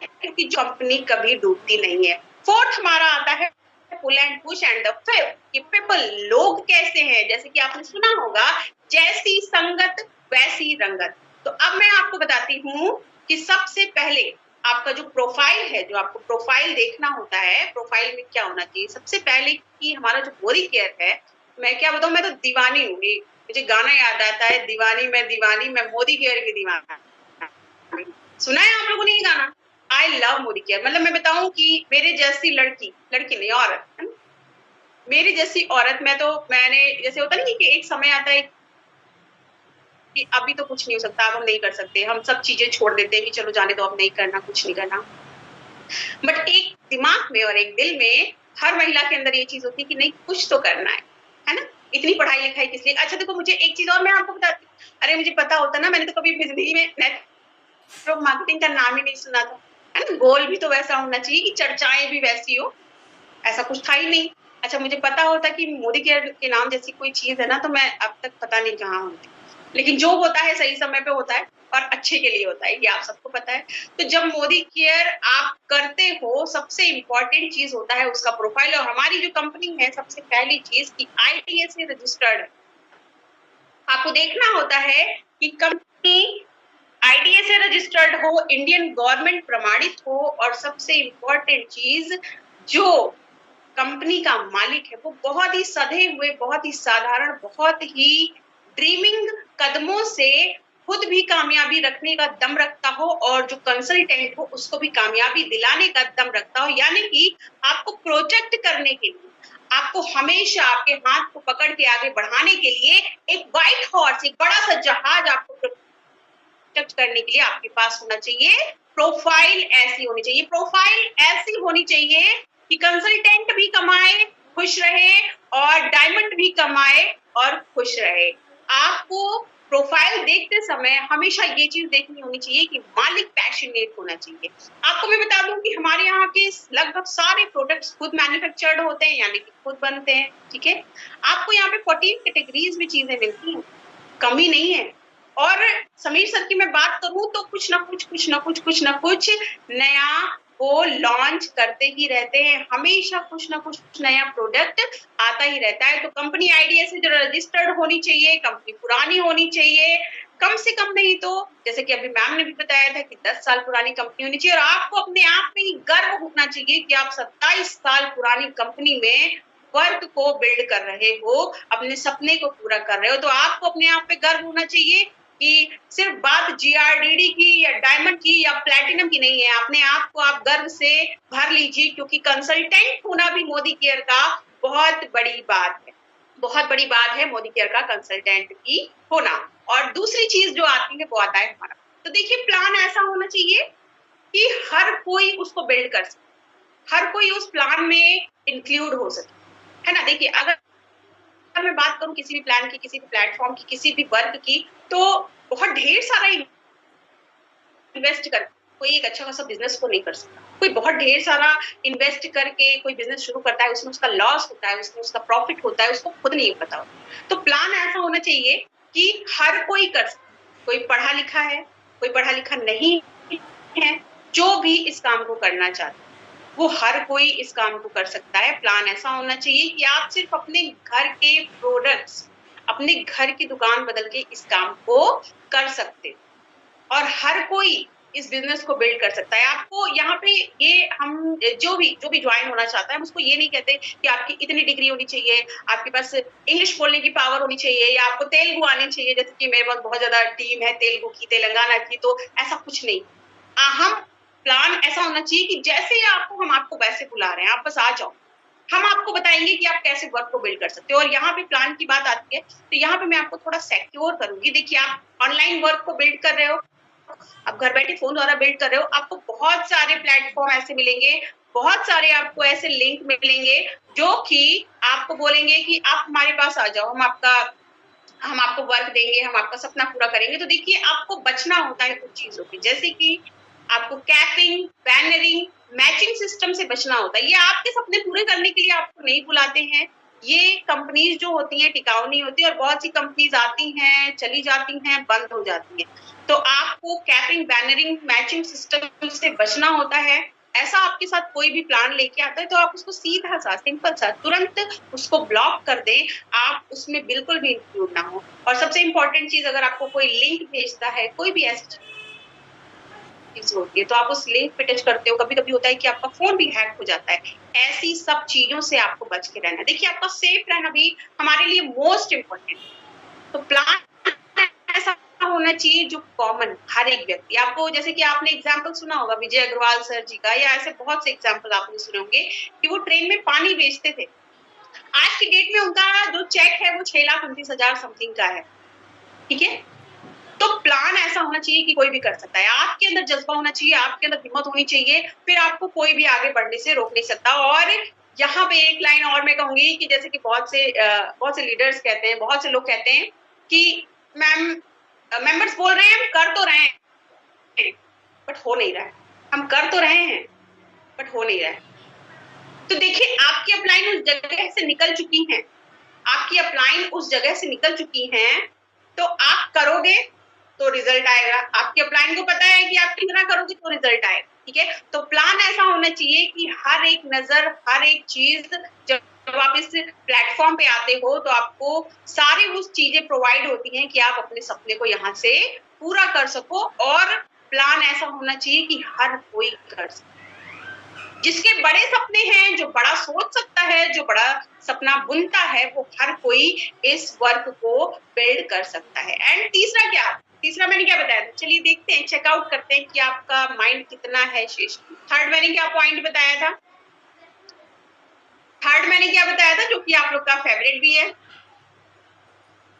क्योंकि कंपनी कभी डूबती नहीं है। फोर्थ हमारा आता है pull and push. And the fifth कि पीपल, लोग कैसे हैं। जैसे कि आपने सुना होगा, जैसी संगत वैसी रंगत। तो अब मैं आपको बताती हूँ कि सबसे पहले आपका जो प्रोफाइल है, जो आपको प्रोफाइल देखना होता है, प्रोफाइल में क्या होना चाहिए। सबसे पहले कि हमारा जो मोदी केयर है, मैं क्या बताऊं, मैं तो दीवानी हूँ। मुझे गाना याद आता है, दीवानी मैं मोदी केयर की दीवाना। सुना है आप लोगों ने ये गाना? I love Modi care. मतलब मैं बताऊं कि मेरे जैसी लड़की नहीं, औरत है ना, मेरी जैसी औरत, मैंने जैसे होता नहीं कि एक समय आता है कि अभी तो कुछ नहीं हो सकता, अब हम नहीं कर सकते, हम सब चीजें छोड़ देते हैं कि चलो जाने दो, अब नहीं करना, कुछ नहीं करना। बट एक दिमाग में और एक दिल में हर महिला के अंदर ये चीज होती है कि नहीं, कुछ तो करना है ना। इतनी पढ़ाई लिखाई किस लिए। अच्छा देखो, मुझे एक चीज और मैं आपको बताती हूँ, अरे मुझे पता होता ना, मैंने तो कभी अपनी जिंदगी में नेटवर्क मार्केटिंग का नाम ही नहीं सुना था, है ना। गोल भी तो वैसा होना चाहिए कि चर्चाएं भी वैसी हो, ऐसा कुछ था ही नहीं। अच्छा, मुझे पता होता कि मोदी केयर के नाम जैसी कोई चीज है ना, तो मैं अब तक पता नहीं कहाँ होती। लेकिन जो होता है सही समय पे होता है और अच्छे के लिए होता है, ये आप सबको पता है। तो जब मोदी केयर आप करते हो, सबसे इम्पोर्टेंट चीज होता है उसका प्रोफाइल। और हमारी जो कंपनी है, सबसे पहली चीज की IDA से रजिस्टर्ड है। आपको देखना होता है कि कंपनी IDA से रजिस्टर्ड हो, इंडियन गवर्नमेंट प्रमाणित हो, और सबसे इम्पोर्टेंट चीज, जो कंपनी का मालिक है वो बहुत ही सधे हुए, बहुत ही साधारण, बहुत ही ड्रीमिंग कदमों से खुद भी कामयाबी रखने का दम रखता हो, और जो कंसल्टेंट हो उसको भी कामयाबी दिलाने का दम रखता हो। यानी कि आपको प्रोजेक्ट करने के लिए, आपको हमेशा आपके हाथ को पकड़ के आगे बढ़ाने के लिए एक व्हाइट हॉर्स, एक बड़ा सा जहाज आपको प्रोजेक्ट करने के लिए आपके पास होना चाहिए। प्रोफाइल ऐसी होनी चाहिए, प्रोफाइल ऐसी होनी चाहिए कि कंसल्टेंट भी कमाए, खुश रहे, और डायमंड भी कमाए और खुश रहे। आपको प्रोफाइल देखते समय हमेशा ये चीज देखनी होनी चाहिए कि मालिक पैशनेट होना चाहिए। आपको मैं बता दूं कि हमारे यहाँ के लगभग सारे प्रोडक्ट्स खुद मैन्युफैक्चर्ड होते हैं, यानी कि खुद बनते हैं। ठीक है, आपको यहाँ पे 14 कैटेगरीज में चीजें मिलती हैं, कमी नहीं है। और समीर सर की मैं बात करूं तो कुछ ना कुछ नया वो लॉन्च करते ही रहते हैं, हमेशा कुछ ना कुछ नया प्रोडक्ट आता ही रहता है। तो कंपनी IDA से जो रजिस्टर्ड होनी चाहिए, कंपनी पुरानी होनी चाहिए, कम से कम नहीं तो जैसे कि अभी मैम ने भी बताया था कि 10 साल पुरानी कंपनी होनी चाहिए। और आपको अपने आप में ही गर्व होना चाहिए कि आप 27 साल पुरानी कंपनी में वर्क को बिल्ड कर रहे हो, अपने सपने को पूरा कर रहे हो। तो आपको अपने आप पे गर्व होना चाहिए कि सिर्फ बात GRDD की या डायमंड की या प्लैटिनम की नहीं है। अपने आप को आप गर्व से भर लीजिए, क्योंकि कंसल्टेंट होना भी मोदी केयर का बहुत बड़ी बात है, बहुत बड़ी बात है मोदी केयर का कंसल्टेंट की होना। और दूसरी चीज जो आती है वो आता है हमारा, तो देखिए प्लान ऐसा होना चाहिए कि हर कोई उसको बिल्ड कर सके, हर कोई उस प्लान में इंक्लूड हो सके, है ना। देखिए अगर मैं बात करूं किसी भी प्लान की, किसी भी प्लेटफॉर्म की, किसी भी वर्क की, तो बहुत ढेर सारा इन्वेस्ट कर कोई एक अच्छा खासा बिजनेस को नहीं कर सकता। कोई बहुत ढेर सारा इन्वेस्ट करके कोई बिजनेस शुरू करता है, उसमें उसका लॉस होता है, उसमें उसका प्रॉफिट होता है, उसको खुद नहीं पता होता। तो प्लान ऐसा होना चाहिए कि हर कोई कर सकता, कोई पढ़ा लिखा है, कोई पढ़ा लिखा नहीं है, जो भी इस काम को करना चाहता है वो हर कोई इस काम को कर सकता है। प्लान ऐसा होना चाहिए कि आप सिर्फ अपने घर के प्रोडक्ट्स, अपने घर की दुकान बदल के इस काम को कर सकते, और हर कोई इस बिजनेस को बिल्ड कर सकता है। आपको यहाँ पे ये हम जो भी ज्वाइन होना चाहता है, हम उसको ये नहीं कहते कि आपकी इतनी डिग्री होनी चाहिए, आपके पास इंग्लिश बोलने की पावर होनी चाहिए, या आपको तेलुगु आनी चाहिए। जैसे कि मेरे पास बहुत ज्यादा टीम है तेलुगु की, तेलंगाना की, तो ऐसा कुछ नहीं। हम प्लान ऐसा होना चाहिए कि जैसे आपको, हम आपको वैसे बुला रहे हैं, आप बस आ जाओ, हम आपको बताएंगे कि आप कैसे वर्क को बिल्ड कर सकते हो। और यहाँ पे प्लान की बात आती है, तो यहाँ पे मैं आपको थोड़ा सिक्योर करूंगी। देखिए आप ऑनलाइन वर्क को बिल्ड कर रहे हो, आप घर बैठे फोन द्वारा बिल्ड कर रहे हो, आपको बहुत सारे प्लेटफॉर्म ऐसे मिलेंगे, बहुत सारे आपको ऐसे लिंक मिलेंगे जो कि आपको बोलेंगे कि आप हमारे पास आ जाओ, हम आपको वर्क देंगे, हम आपका सपना पूरा करेंगे। तो देखिए आपको बचना होता है कुछ चीजों की, जैसे कि आपको कैपिंग, बैनरिंग, मैचिंग सिस्टम से बचना होता है। ये आपके सपने पूरे करने के लिए आपको नहीं बुलाते हैं। ये कंपनीज जो होती हैं टिकाऊ नहीं होती, और बहुत सी कंपनीज आती हैं, चली जाती हैं, बंद हो जाती हैं। तो आपको कैपिंग, बैनरिंग, मैचिंग सिस्टम से बचना होता है। ऐसा आपके साथ कोई भी प्लान लेके आता है तो आप उसको सीधा सा, सिंपल सा, तुरंत उसको ब्लॉक कर दें, आप उसमें बिल्कुल भी इंक्लूड ना हो। और सबसे इंपॉर्टेंट चीज, अगर आपको कोई लिंक भेजता है, कोई भी ऐसी चीज होती है, तो आप उस लिंक पे टच करते हो, कभी कभी होता है कि आपका फोन भी हैक हो जाता है। ऐसी सब चीजों से आपको बच के रहना। देखिए आपका सेफ रहना भी हमारे लिए मोस्ट इम्पोर्टेंट है। तो प्लान ऐसा होना चाहिए जो कॉमन हर एक व्यक्ति, आपको जैसे कि आपने एग्जाम्पल सुना होगा विजय अग्रवाल सर जी का, या ऐसे बहुत से एग्जाम्पल आपने सुने होंगे कि वो ट्रेन में पानी बेचते थे। आज की डेट में उनका जो चेक है वो 6,29,000 समथिंग का है। ठीक है, तो प्लान ऐसा होना चाहिए कि कोई भी कर सकता है। आपके अंदर जज्बा होना चाहिए, आपके अंदर हिम्मत होनी चाहिए, फिर आपको कोई भी आगे बढ़ने से रोक नहीं सकता। और यहाँ पे एक लाइन और मैं कहूंगी कि जैसे कि बहुत से लीडर्स कहते हैं, बहुत से लोग कहते हैं कि मैम, मेंबर्स बोल रहे हैं हम कर तो रहे हैं बट हो नहीं रहा है, हम कर तो रहे हैं बट हो नहीं रहा है। तो देखिए आपकी अपलाइन उस जगह से निकल चुकी हैं, आपकी अपलाइन उस जगह से निकल चुकी हैं, तो आप करोगे तो रिजल्ट आएगा। आपकी अपलाइन को पता है कि आप कितना करोगे तो रिजल्ट आएगा, ठीक है। तो प्लान ऐसा होना चाहिए कि हर एक नजर, हर एक चीज, जब आप इस प्लेटफॉर्म पे आते हो तो आपको सारी वो चीजें प्रोवाइड होती हैं कि आप अपने सपने को यहाँ से पूरा कर सको। और प्लान ऐसा होना चाहिए कि हर कोई कर सके। जिसके बड़े सपने हैं, जो बड़ा सोच सकता है, जो बड़ा सपना बुनता है, वो हर कोई इस वर्क को बिल्ड कर सकता है। एंड तीसरा क्या, तीसरा मैंने क्या बताया था, चलिए देखते हैं, चेकआउट करते हैं कि आपका माइंड कितना है शेष। थर्ड मैंने क्या पॉइंट बताया था, थर्ड मैंने क्या बताया था जो कि आप लोग का फेवरेट भी है।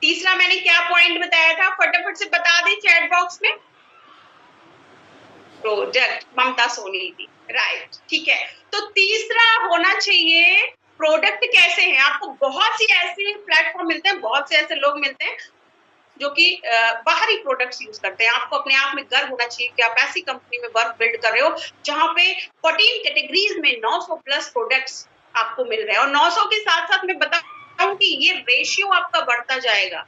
तीसरा मैंने क्या पॉइंट बताया था, फटाफट से बता दें चैट बॉक्स में। प्रोडक्ट, ममता सोनी थी, राइट, ठीक है। तो तीसरा होना चाहिए प्रोडक्ट कैसे हैं। आपको बहुत सी ऐसे प्लेटफॉर्म मिलते हैं, बहुत से ऐसे लोग मिलते हैं जो कि बाहरी प्रोडक्ट्स यूज करते हैं। आपको अपने आप में गर्व होना चाहिए कि आप ऐसी कंपनी में वर्क बिल्ड कर रहे हो जहां पे 14 कैटेगरीज में 900 प्लस प्रोडक्ट्स आपको मिल रहे हैं। और 900 के साथ साथ मैं बताऊं कि ये रेशियो आपका बढ़ता जाएगा,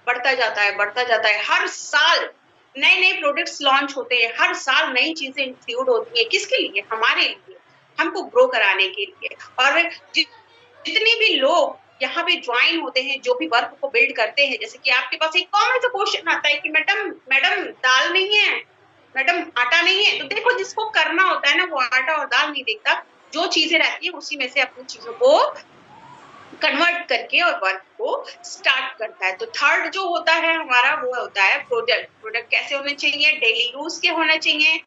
बढ़ता जाता है, बढ़ता जाता है। हर साल नए नए प्रोडक्ट्स लॉन्च होते हैं, हर साल नई चीजें इंक्लूड होती है। किसके लिए, हमारे लिए, हमको ग्रो कराने के लिए। और जितने भी लोग यहाँ पे ज्वाइन होते हैं, जो भी वर्क को बिल्ड करते हैं, जैसे कि आपके पास एक कॉमन सा क्वेश्चन आता है कि मैडम दाल नहीं है, मैडम आटा नहीं है। तो देखो, जिसको करना होता है ना, वो आटा और दाल नहीं देखता, जो चीजें रहती है उसी में से अपनी चीजों को कन्वर्ट करके और वर्क को स्टार्ट करता है। तो थर्ड जो होता है हमारा, वो होता है प्रोडक्ट। प्रोडक्ट कैसे होने चाहिए, डेली यूज के होने चाहिए,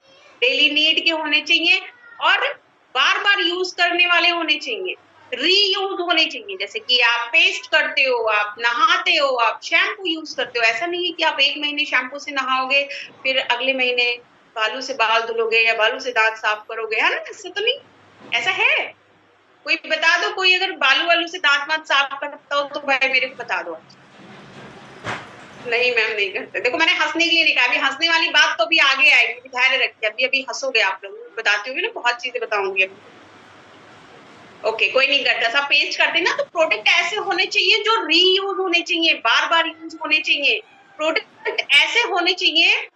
डेली नीड के होने चाहिए, और बार बार यूज करने वाले होने चाहिए, रीयूज होने चाहिए। जैसे कि आप पेस्ट करते हो, आप नहाते हो, आप शैम्पू यूज करते हो। ऐसा नहीं है कि आप 1 महीने शैम्पू से नहाओगे, फिर अगले महीने बालू से बाल धुलोगे या बालू से दांत साफ करोगे, है ना। ऐसा तो नहीं, ऐसा है? कोई बता दो, कोई अगर बालू वालू से दांत वांत साफ करता हो तो भाई मेरे को बता दो। नहीं मैम, नहीं करते। देखो, मैंने हंसने के लिए नहीं कहा, अभी हंसने वाली बात तो अभी आगे आएगी, धैर्य रखिए। अभी अभी हंसोगे आप लोग, बताती हूँ ना, बहुत चीजें बताऊंगी अभी। ओके, कोई नहीं करता। सब पेस्ट करते ना। तो प्रोडक्ट ऐसे होने चाहिए जो रीयूज होने चाहिए, बार बार यूज होने चाहिए। प्रोडक्ट ऐसे होने चाहिए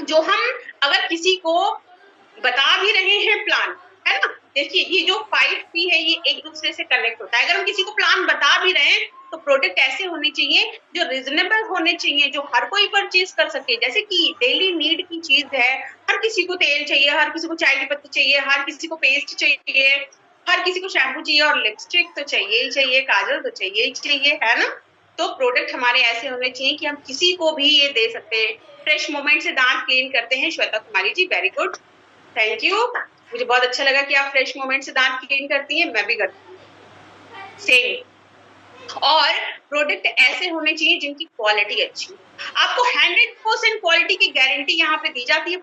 जो हम अगर किसी को बता भी रहे हैं प्लान, है ना। देखिए, ये जो 5P है, ये एक दूसरे से कनेक्ट होता है। अगर हम किसी को प्लान बता भी रहे हैं तो प्रोडक्ट ऐसे होने चाहिए जो रीजनेबल होने चाहिए, जो हर कोई परचेज कर सके। जैसे कि डेली नीड की चीज है, हर किसी को तेल चाहिए, हर किसी को चाय की पत्ती चाहिए, हर किसी को पेस्ट चाहिए, हर किसी को शैम्पू चाहिए, और लिपस्टिक तो चाहिए ही चाहिए, काजल तो चाहिए ही चाहिए, है ना। तो प्रोडक्ट हमारे ऐसे होने चाहिए कि हम किसी को भी ये दे सकते हैं। फ्रेश मोमेंट से दांत क्लीन करते हैं Shweta Kumari ji, very good, thank you. मुझे बहुत अच्छा लगा कि आप फ्रेश मोमेंट से दांत क्लीन करती हैं, मैं भी करती हूँ सेम। और प्रोडक्ट ऐसे होने चाहिए जिनकी क्वालिटी अच्छी हो। आपको 100% क्वालिटी की गारंटी यहाँ पे दी जाती है।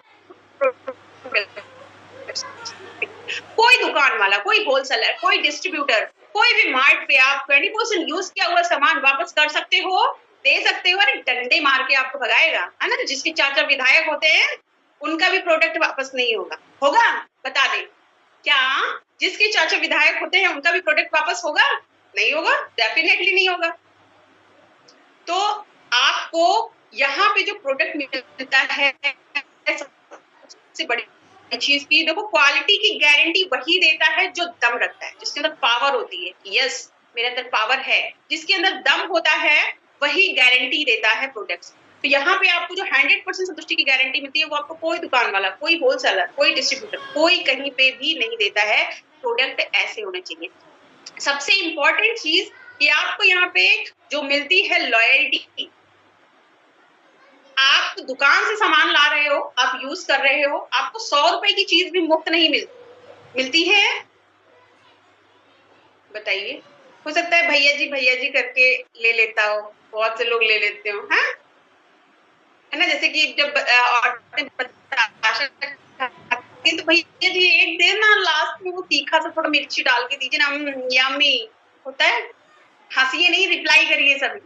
कोई दुकान वाला, कोई होलसेलर, कोई डिस्ट्रीब्यूटर, कोई भी मार्ट पे आप 20% यूज किया हुआ सामान वापस कर सकते हो, दे सकते हो। अरे डंडे मार के आपको भगाएगा, है ना। जिसके चाचा विधायक होते हैं उनका भी प्रोडक्ट वापस नहीं होगा, होगा? बता दे, क्या जिसके चाचा विधायक होते हैं उनका भी प्रोडक्ट वापस होगा? नहीं होगा, डेफिनेटली नहीं होगा। तो आपको यहाँ पे जो प्रोडक्ट मिलता है, सबसे बड़ी चीज की, देखो, क्वालिटी की गारंटी वही देता है जो दम रखता है, जिसके अंदर पावर होती है। यस, मेरे अंदर पावर है। जिसके अंदर दम होता है वही गारंटी देता है प्रोडक्ट्स। तो यहाँ पे आपको जो 100% संतुष्टि की गारंटी मिलती है, वो आपको कोई दुकान वाला, कोई होलसेलर, कोई डिस्ट्रीब्यूटर, कोई कहीं पे भी नहीं देता है। प्रोडक्ट ऐसे होने चाहिए। सबसे इंपॉर्टेंट चीज कि आपको यहाँ पे जो मिलती है लॉयल्टी। आप दुकान से सामान ला रहे हो, आप यूज कर रहे हो, आपको 100 रुपए की चीज भी मुफ्त नहीं मिलती है। बताइए, हो सकता है भैया जी करके ले लेता हो, बहुत से लोग ले लेते हो, है ना। जैसे कि जब औरतें तो भैया जी एक दे ना, लास्ट में वो तीखा सा थोड़ा मिर्ची डाल के दीजिए ना, यम्मी होता है। हंसिए नहीं, रिप्लाई करिए सभी।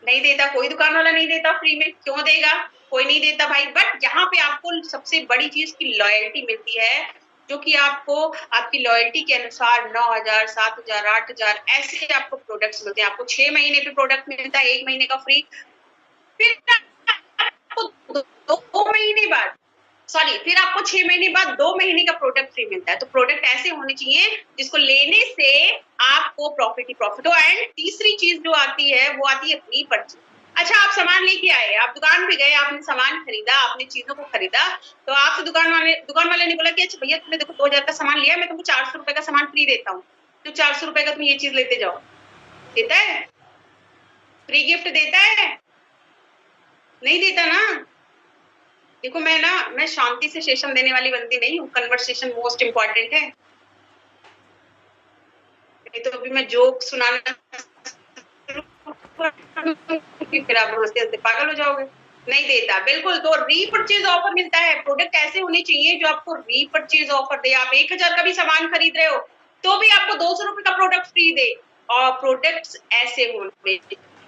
नहीं देता, कोई दुकान वाला नहीं देता फ्री में, क्यों देगा? कोई नहीं देता भाई। बट यहाँ पे आपको सबसे बड़ी चीज की लॉयल्टी मिलती है। जो कि आपको आपकी लॉयल्टी के अनुसार 9,000, 7,000, 8,000 ऐसे आपको प्रोडक्ट्स मिलते हैं। आपको 6 महीने पे प्रोडक्ट मिलता है, 1 महीने का फ्री। फिर आपको 2 महीने बाद, सॉरी, फिर आपको 6 महीने बाद 2 महीने का प्रोडक्ट फ्री मिलता है। तो प्रोडक्ट ऐसे होने चाहिए जिसको लेने से आपको प्रॉफिट ही प्रॉफिट हो। एंड तीसरी चीज जो आती है वो आती है रीपर्चेज। अच्छा, आप सामान लेके आए, आप दुकान पे गए, आपने सामान खरीदा, आपने चीजों को खरीदा, तो आपसे दुकान वाले ने बोला कि अच्छा भैया तुमने देखो 2,000 का सामान लिया, मैं तुमको 400 रुपए का सामान फ्री देता हूँ, तो 400 रुपए का तुम ये चीज लेते जाओ। देता है? फ्री गिफ्ट देता है? नहीं देता ना। देखो मैं शांति से सेशन देने वाली बंदी नहीं हूँ, कन्वर्सेशन मोस्ट इम्पोर्टेंट है। नहीं तो अभी मैं जोक सुनाना फिर आप हंसते हंसते पागल हो जाओगे। नहीं देता बिल्कुल। तो रीपरचेज ऑफर मिलता है। प्रोडक्ट ऐसे होने चाहिए जो आपको रीपरचेज ऑफर दे। आप 1,000 का भी सामान खरीद रहे हो तो भी आपको 200 रुपए का प्रोडक्ट फ्री दे। और प्रोडक्ट्स ऐसे होने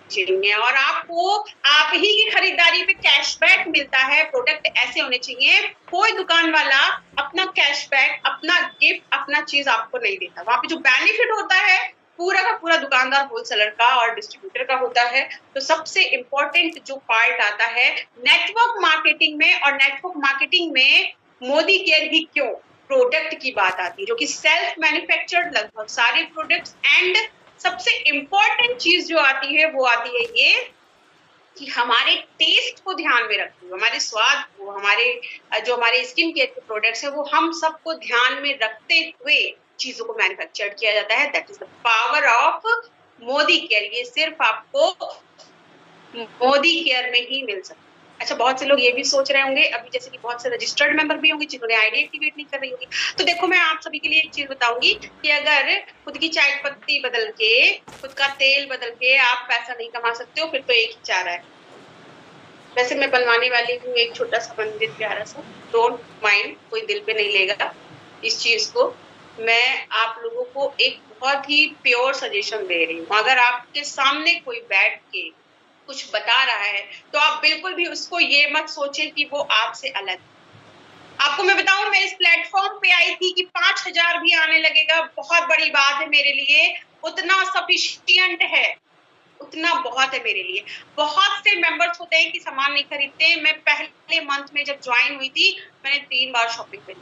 चाहिए और आपको आप ही की खरीदारी पे कैशबैक मिलता है। प्रोडक्ट ऐसे होने चाहिए, कोई दुकान वाला अपना कैशबैक, अपना गिफ्ट, अपना चीज आपको नहीं देता। वहां पे जो बेनिफिट होता है पूरा का पूरा दुकानदार, होलसेलर का और डिस्ट्रीब्यूटर का होता है। तो सबसे इंपॉर्टेंट जो पार्ट आता है नेटवर्क मार्केटिंग में, और नेटवर्क मार्केटिंग में मोदी केयर ही क्यों, प्रोडक्ट की बात आती है, जो कि सेल्फ मैन्युफैक्चर्ड लगभग सारे प्रोडक्ट्स। एंड सबसे इंपॉर्टेंट चीज जो आती है वो आती है ये कि हमारे टेस्ट को ध्यान में रखते हुए, हमारे स्वाद को, हमारे स्किन केयर के प्रोडक्ट्स है वो हम सबको ध्यान में रखते हुए चीजों को मैन्युफैक्चर किया जाता है। That is the power of Modi care. ये सिर्फ आपको मोदी केयर में ही मिल सकता है। अच्छा, बहुत से लोग ये भी सोच रहे होंगे अभी, जैसे कि बहुत से रजिस्टर्ड मेंबर भी होंगे जिन्होंने आईडी एक्टिवेट नहीं कर रही होगी। तो देखो मैं आप सभी के लिए एक चीज बताऊंगी कि अगर खुद की चाय पत्ती बदल के, खुद का तेल बदल के आप पैसा नहीं कमा सकते हो, फिर तो एक ही चारा है। वैसे मैं बनवाने वाली हूँ एक छोटा सा मंदिर प्यारा सा, डोंट माइंड, कोई दिल पे नहीं लेगा इस चीज को। मैं आप लोगों को एक बहुत ही प्योर सजेशन दे रही हूँ। अगर आपके सामने कोई बैठ के कुछ बता रहा है तो आप बिल्कुल भी उसको ये मत सोचें कि वो आपसे अलग है। आपको मैं बताऊं, मैं इस प्लेटफॉर्म पे आई थी कि 5,000 भी आने लगेगा बहुत बड़ी बात है मेरे लिए, उतना सफिशिएंट है, उतना बहुत है मेरे लिए। बहुत से मेंबर्स होते हैं कि सामान नहीं खरीदते। मैं पहले मंथ में जब ज्वाइन हुई थी मैंने 3 बार शॉपिंग करी।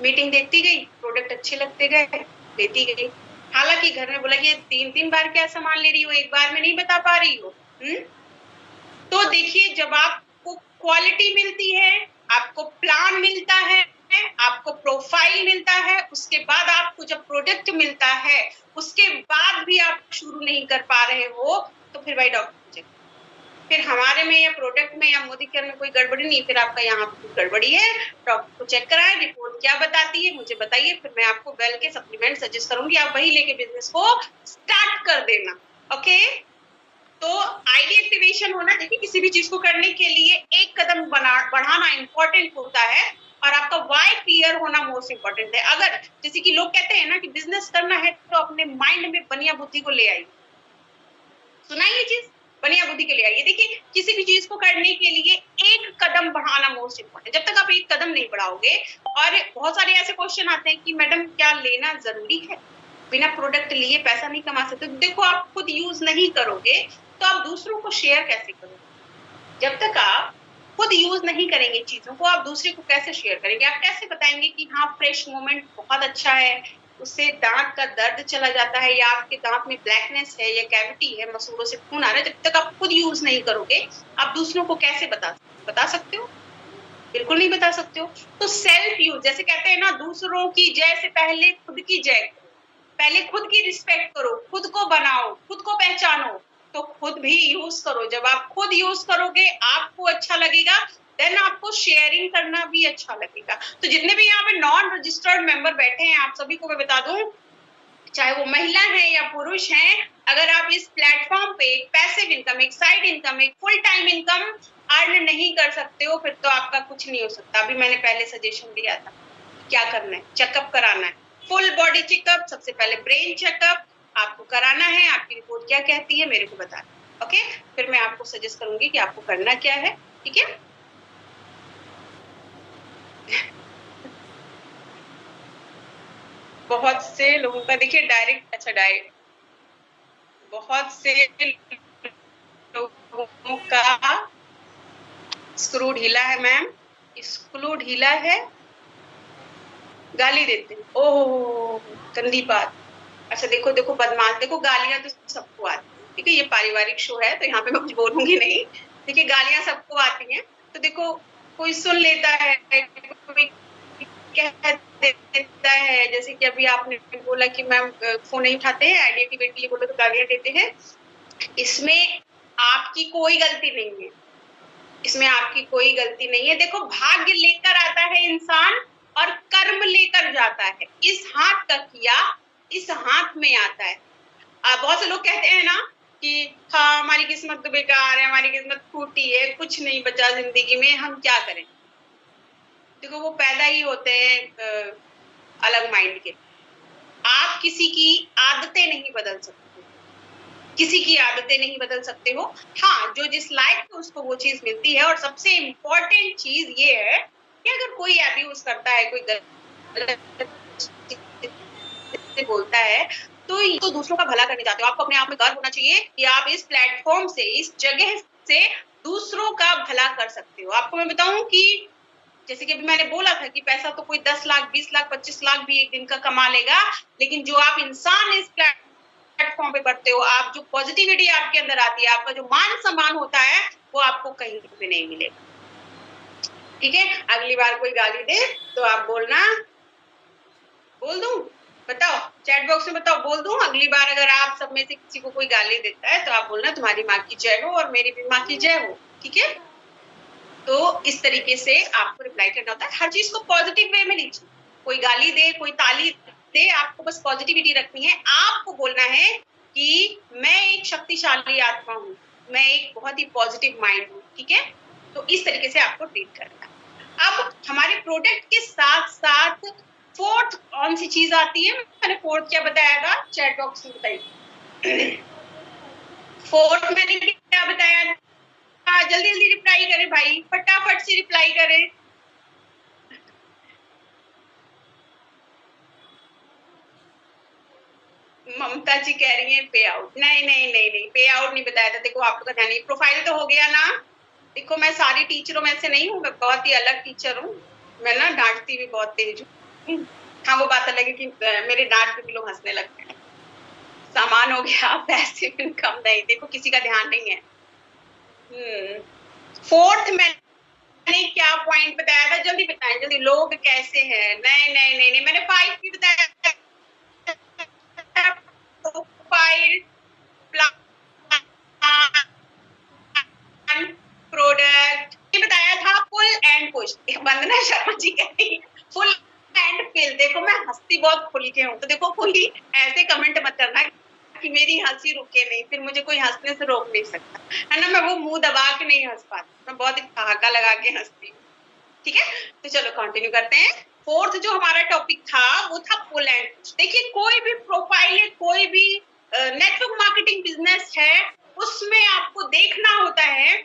मीटिंग देखती गई, प्रोडक्ट अच्छे लगते गए, लेती गई। हालांकि घर में बोला कि 3-3 बार क्या सामान ले रही हो, एक बार में नहीं बता पा रही हो। तो देखिए, जब आपको क्वालिटी मिलती है, आपको प्लान मिलता है, आपको प्रोफाइल मिलता है, उसके बाद आपको जब प्रोडक्ट मिलता है, उसके बाद भी आप शुरू नहीं कर पा रहे हो, तो फिर भाई डॉक्टर चेक, फिर हमारे में या प्रोडक्ट में या मोदी केयर में कोई गड़बड़ी नहीं, फिर आपका यहाँ पे कुछ गड़बड़ी है। डॉक्टर को चेक कराएं, रिपोर्ट क्या बताती है मुझे बताइए, फिर मैं आपको वेल के सप्लीमेंट सजेस्ट करूंगी, आप वही लेके बिजनेस को स्टार्ट कर देना। ओके, तो आईडी एक्टिवेशन होना, देखिए किसी भी चीज को करने के लिए एक कदम बढ़ाना इंपॉर्टेंट होता है और आपका वाई क्लियर होना मोस्ट इंपॉर्टेंट है। अगर जैसे कि लोग कहते हैं ना कि बिजनेस करना है तो अपने माइंड में बनिया बुद्धि को ले आइए, सुना ये चीज, बनिया बुद्धि के ले आइए। देखिए किसी भी चीज को करने के लिए एक कदम बढ़ाना मोस्ट इंपॉर्टेंट। जब तक आप एक कदम नहीं बढ़ाओगे, और बहुत सारे ऐसे क्वेश्चन आते हैं कि मैडम क्या लेना जरूरी है, बिना प्रोडक्ट लिए पैसा नहीं कमा सकते। देखो आप खुद यूज नहीं करोगे तो आप दूसरों को शेयर कैसे करोगे? जब तक आप खुद यूज नहीं करेंगे चीजों को, आप दूसरे को कैसे शेयर करेंगे? आप कैसे बताएंगे कि हाँ फ्रेश मोमेंट बहुत अच्छा है, उससे दांत का दर्द चला जाता है, या आपके दांत में ब्लैकनेस है या कैविटी है, मसूड़ों से खून आ रहा है? जब तक आप खुद यूज नहीं करोगे आप दूसरों को कैसे बता सकते हो? बिल्कुल नहीं बता सकते हो। तो सेल्फ यूज, जैसे कहते हैं ना, दूसरों की जय से पहले खुद की जय करो, पहले खुद की रिस्पेक्ट करो, खुद को बनाओ, खुद को पहचानो, तो खुद भी यूज करो। जब आप खुद यूज करोगे आपको अच्छा लगेगा, देन आपको शेयरिंग करना भी अच्छा लगेगा। तो जितने भी यहाँ पे नॉन रजिस्टर्ड मेंबर बैठे हैं आप सभी को मैं बता दूं, चाहे वो महिला है या पुरुष हैं, अगर आप इस प्लेटफॉर्म पे एक पैसिव इनकम, एक साइड इनकम, एक फुल टाइम इनकम अर्न नहीं कर सकते हो, फिर तो आपका कुछ नहीं हो सकता। अभी मैंने पहले सजेशन दिया था क्या करना है, चेकअप कराना है, फुल बॉडी चेकअप, सबसे पहले ब्रेन चेकअप आपको कराना है। आपकी रिपोर्ट क्या कहती है मेरे को बताना, ओके? फिर मैं आपको सजेस्ट करूंगी कि आपको करना क्या है, ठीक है? बहुत से लोगों का देखिए डायरेक्ट, अच्छा डायरेक्ट, बहुत से लोगों का स्क्रू ढीला है मैम, स्क्रू ढीला है, गाली देते हैं। ओह गंदी बात। अच्छा देखो देखो बदमाश, देखो गालियां तो सबको आती है, ठीक है, ये पारिवारिक शो है तो यहाँ पे मैं कुछ बोलूंगी नहीं। देखिए गालियां सबको आती हैं, तो देखो कोई सुन लेता है, कोई कह देता है, जैसे कि अभी आपने बोला कि मैम फोन नहीं उठाते हैं, आइडिया की बेटी बोलो तो गालियां देते हैं। इसमें आपकी कोई गलती नहीं है, इसमें आपकी कोई गलती नहीं है। देखो भाग्य लेकर आता है इंसान और कर्म लेकर जाता है। इस हाथ का किया इस हाथ में आता है। बहुत से लोग कहते हैं ना कि हाँ हमारी किस्मत तो बेकार है, हमारी किस्मत फूटी है, कुछ नहीं बचा जिंदगी में, हम क्या करें। देखो वो पैदा ही होते हैं अलग माइंड के। आप किसी की आदतें नहीं बदल सकते, किसी की आदतें नहीं बदल सकते हो। हाँ जो जिस लायक है उसको वो चीज मिलती है। और सबसे इम्पोर्टेंट चीज ये है कि अगर कोई अब्यूज करता है, कोई गलत बोलता है, तो दूसरों का भला करने जाते हो। आपको अपने आप में गर्व होना चाहिए कि आप इस प्लेटफॉर्म से, इस जगह से दूसरों का भला कर सकते हो। आपको मैं बताऊं कि जैसे कि अभी मैंने बोला था कि पैसा तो कोई 10 लाख 20 लाख 25 लाख भी एक दिन का कमा लेगा, लेकिन जो आप इंसान इस प्लेटफॉर्म पे बढ़ते हो, आप जो पॉजिटिविटी आपके अंदर आती है, आपका जो मान सम्मान होता है, वो आपको कहीं भी नहीं मिलेगा। ठीक है, अगली बार कोई गाली दे तो आप बोलना, बोल दूं, बताओ चैट बॉक्स में बताओ, बोल दूं। अगली बार अगर आप सब में से किसी को कोई गाली देता है तो आप बोलना तुम्हारी माँ की जय हो और मेरी भी माँ की जय हो। ठीक है, तो इस तरीके से आपको रिप्लाई करना होता है। हर चीज को पॉजिटिव वे में लीजिए, कोई गाली दे कोई ताली दे, आपको बस पॉजिटिविटी रखनी है। आपको बोलना है कि मैं एक शक्तिशाली आत्मा हूँ, मैं एक बहुत ही पॉजिटिव माइंड हूँ। ठीक है, तो इस तरीके से आपको ट्रीट करना है। अब हमारे प्रोडक्ट के साथ साथ फोर्थ कौन सी चीज आती है, मैंने फोर्थ क्या बताया था, चैट बॉक्स में बताइए। फोर्थ मैंने क्या बताया था? हाँ जल्दी जल्दी रिप्लाई करें भाई, फटाफट से रिप्लाई करें। ममता जी कह रही है पे आउट, नहीं नहीं नहीं नहीं, पे आउट नहीं बताया था। देखो आप लोग का ध्यान नहीं, प्रोफाइल तो हो गया ना। देखो मैं सारी टीचरों में से नहीं हूँ, मैं बहुत ही अलग टीचर हूँ, मैं ना डांटती भी बहुत तेज हूँ। हाँ वो बात अलग है कि मेरे डांट पे भी लोग हंसने लगते हैं। सामान हो गया, पैसिव इनकम नहीं, देखो किसी का ध्यान नहीं है। फोर्थ मैंने क्या पॉइंट बताया था, जल्दी बताएं जल्दी, लोग कैसे हैं। नहीं नहीं नहीं नहीं, मैंने 5 भी बताया, प्रोफाइल, प्लान, प्रोडक्ट, ये बताया था। फुल एंड पुश, वंदना शर्मा जी कह रही फुल एंड फिल। देखो मैं हंसती बहुत खुल के हूँ, तो देखो कोई ऐसे कमेंट मत करना कि मेरी हंसी रुके नहीं, फिर मुझे कोई हंसने से रोक नहीं सकता है ना। मैं वो मुंह दबा के नहीं हंस पाती, मैं बहुत ठहाका लगा के हंसती हूँ। ठीक है, तो चलो कंटिन्यू करते हैं। फोर्थ जो हमारा टॉपिक था वो था पुल एंड पुश। देखिए कोई भी प्रोफाइल है, कोई भी नेटवर्क मार्केटिंग बिजनेस है, उसमें आपको देखना होता है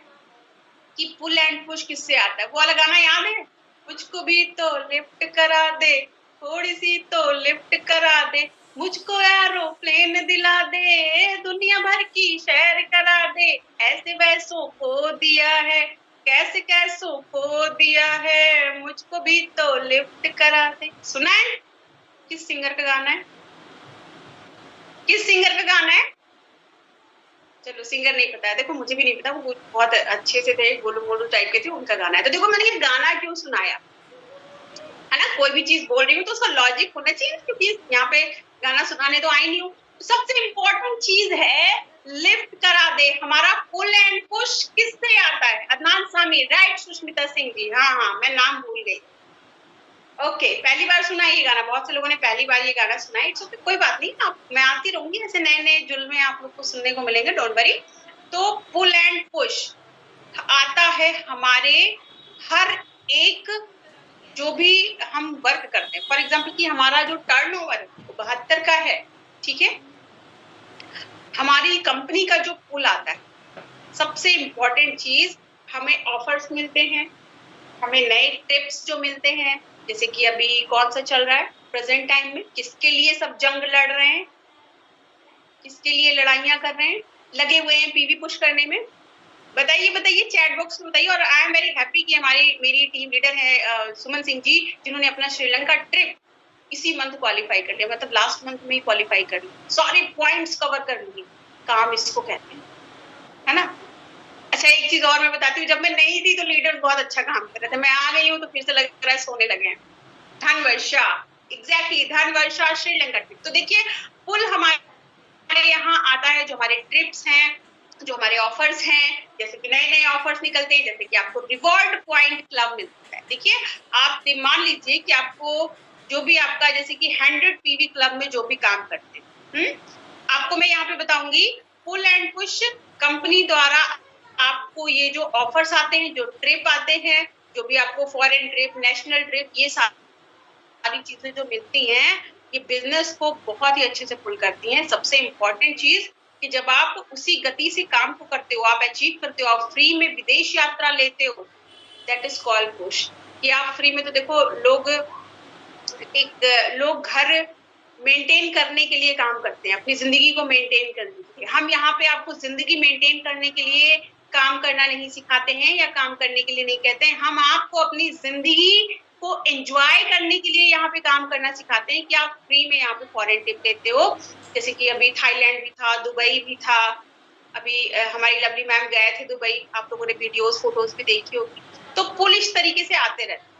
कि पुल एंड पुश किससे आता है। वो वाला गाना याद है, मुझको भी तो लिफ्ट करा दे, थोड़ी सी तो लिफ्ट करा दे, मुझको एरोप्लेन दिला दे, दुनिया भर की सैर करा दे, ऐसे वैसों को दिया है, कैसे कैसों को दिया है, मुझको भी तो लिफ्ट करा दे। सुना है? किस सिंगर का गाना है, किस सिंगर का गाना है? चलो सिंगर नहीं पता है, देखो मुझे भी नहीं पता, वो बहुत अच्छे से थे, गोलू मोलू टाइप के थे, उनका गाना है। तो देखो मैंने ये गाना क्यों सुनाया है ना, कोई भी चीज बोल रही हूँ तो उसका लॉजिक होना चाहिए, क्योंकि यहाँ पे गाना सुनाने तो आई नहीं हूँ। तो सबसे इम्पोर्टेंट चीज है लिफ्ट करा दे। हमारा पुल एंड पुश किससे आता है? अदनान सामी, राइट सुष्मिता सिंह जी, हाँ हाँ मैं नाम भूल गई। ओके, पहली बार सुना ये गाना, बहुत से लोगों ने पहली बार ये गाना सुना है। इट्स ओके, कोई बात नहीं, आप मैं आती रहूंगी, ऐसे नए नए जुल्मे आप लोग को सुनने को मिलेंगे, डोंट वरी। तो पुल एंड पुश आता है हमारे हर एक, जो भी हम वर्क करते हैं। फॉर एग्जाम्पल कि हमारा जो टर्नओवर है 72 का है, ठीक है, हमारी कंपनी का जो पुल आता है, सबसे इम्पोर्टेंट चीज, हमें ऑफर्स मिलते हैं, हमें नए टिप्स जो मिलते हैं, जैसे कि अभी कौन सा चल रहा है, प्रेजेंट टाइम में? किसके लिए सब जंग लड़ रहे हैं, किसके लिए लड़ाइयां कर रहे हैं, लगे हुए हैं पीवी पुश करने में? बताइए बताइए, चैट बॉक्स में बताइए। और आई एम वेरी हैप्पी कि मेरी टीम लीडर है सुमन सिंह जी, जिन्होंने अपना श्रीलंका ट्रिप इसी मंथ क्वालिफाई कर लिया, मतलब लास्ट मंथ में ही क्वालिफाई कर लिया, सारे पॉइंट्स कवर कर लिए। काम इसको कहते हैं, है ना। अच्छा, एक चीज और मैं बताती हूँ, जब मैं नहीं थी तो लीडर बहुत अच्छा काम कर रहे थे, मैं आ गई हूँ तो फिर से लग रहा है सोने लगे हैं। Dhanvarsha, exactly, Dhanvarsha Sri Lanka trip. तो देखिए, पुल हमारे यहाँ आता है, जो हमारे ट्रिप्स हैं, जो हमारे ऑफर्स हैं, जैसे कि नए नए ऑफर्स निकलते हैं, जैसे कि आपको रिवॉर्ड पॉइंट क्लब मिलता है। देखिए, आप मान लीजिए कि आपको जो भी आपका, जैसे कि 100 पीवी क्लब में जो भी काम करते हैं, आपको मैं यहाँ पे बताऊंगी, पुल एंड पुश कंपनी द्वारा आपको ये जो ऑफर्स आते हैं, जो ट्रिप आते हैं, जो भी आपको फॉरेन ट्रिप, नेशनल ट्रिप, ये सारी चीजें जो मिलती हैं, ये बिजनेस को बहुत ही अच्छे से पुल करती हैं। सबसे इम्पोर्टेंट चीज कि जब आप उसी गति से काम को करते हो, आप अचीव करते हो, आप फ्री में विदेश यात्रा लेते हो, दैट इज कॉल्ड पुश। कि आप फ्री में, तो देखो लोग घर मेंटेन करने के लिए काम करते हैं, अपनी जिंदगी को मेंटेन करने के लिए। हम यहाँ पे आपको जिंदगी मेंटेन करने के लिए काम करना नहीं सिखाते हैं, या काम करने के लिए नहीं कहते हैं। हम आपको अपनी जिंदगी को एंजॉय करने के लिए यहाँ पे काम करना सिखाते हैं, कि आप फ्री में यहाँ पे फॉरेन ट्रिप लेते हो। जैसे कि अभी थाईलैंड भी था, दुबई भी था, अभी हमारी लवली मैम गए थे दुबई, आप लोगों ने वीडियोस फोटोज भी देखी होगी। तो पुल इस तरीके से आते रहते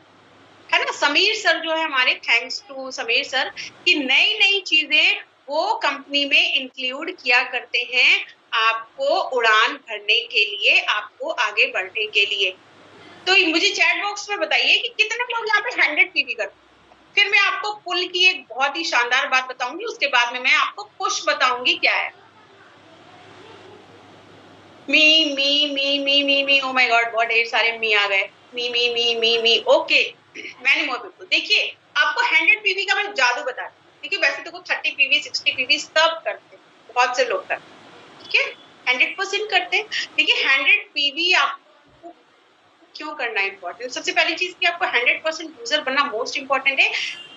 है ना। समीर सर जो है हमारे, थैंक्स टू समीर सर, कि नई नई चीजें वो कंपनी में इंक्लूड किया करते हैं, आपको उड़ान भरने के लिए, आपको आगे बढ़ने के लिए। तो मुझे चैट बॉक्स में बताइए कि कितने लोग यहाँ पे 100 पीवी करते हैं। फिर मैं आपको पुल की एक बहुत ही शानदार बात बताऊंगी, उसके बाद में मैं आपको पुश बताऊंगी क्या है। मी मी मी मी मी मी, ओ माय गॉड, बहुत ढेर सारे मी आ गए। मी मी मी मी मी, ओके, मैनी मोर पीपल। देखिए, आपको 100 पीवी का मैं जादू बता रही हूँ। देखिए, वैसे तो 30 पीवी 60 पीवी सब करते हैं, बहुत से लोग करते हैं, ठीक है, 100% करते हैं। देखिए, 100 पीवी आपको क्यों करना इम्पोर्टेंट? सबसे पहली चीज कि आपको 100% यूजर बनना मोस्ट इम्पोर्टेंट है।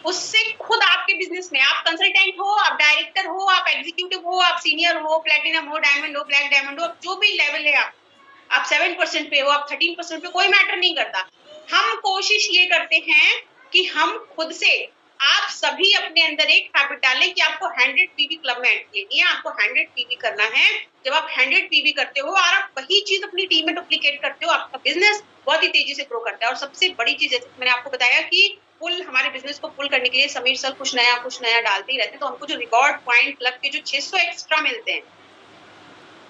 उससे खुद आपके बिजनेस में, आप कंसल्टेंट हो, आप डायरेक्टर हो, आप एग्जीक्यूटिव हो, आप सीनियर हो, प्लेटिनम हो, डायमंड हो, ब्लैक डायमंड हो, जो भी लेवल है, आप 7% पे हो, आप 13% पे, कोई मैटर नहीं करता। हम कोशिश ये करते हैं कि हम खुद से, आप सभी अपने अंदर एक हैबिट डालें कि आपको 100 पीवी क्लब में एंट्री लेनी है, आपको 100 पीवी करना है। जब आप 100 पीवी करते हो और आप वही चीज अपनी टीम में डुप्लीकेट करते हो, आपका बिजनेस बहुत ही तेजी से ग्रो करता है। और सबसे बड़ी चीज, जैसे मैंने आपको बताया कि पुल, हमारे बिजनेस को पुल करने के लिए समीर सर कुछ नया डालते ही रहते हैं। तो हमको जो रिवॉर्ड पॉइंट क्लब के जो 600 एक्स्ट्रा मिलते हैं,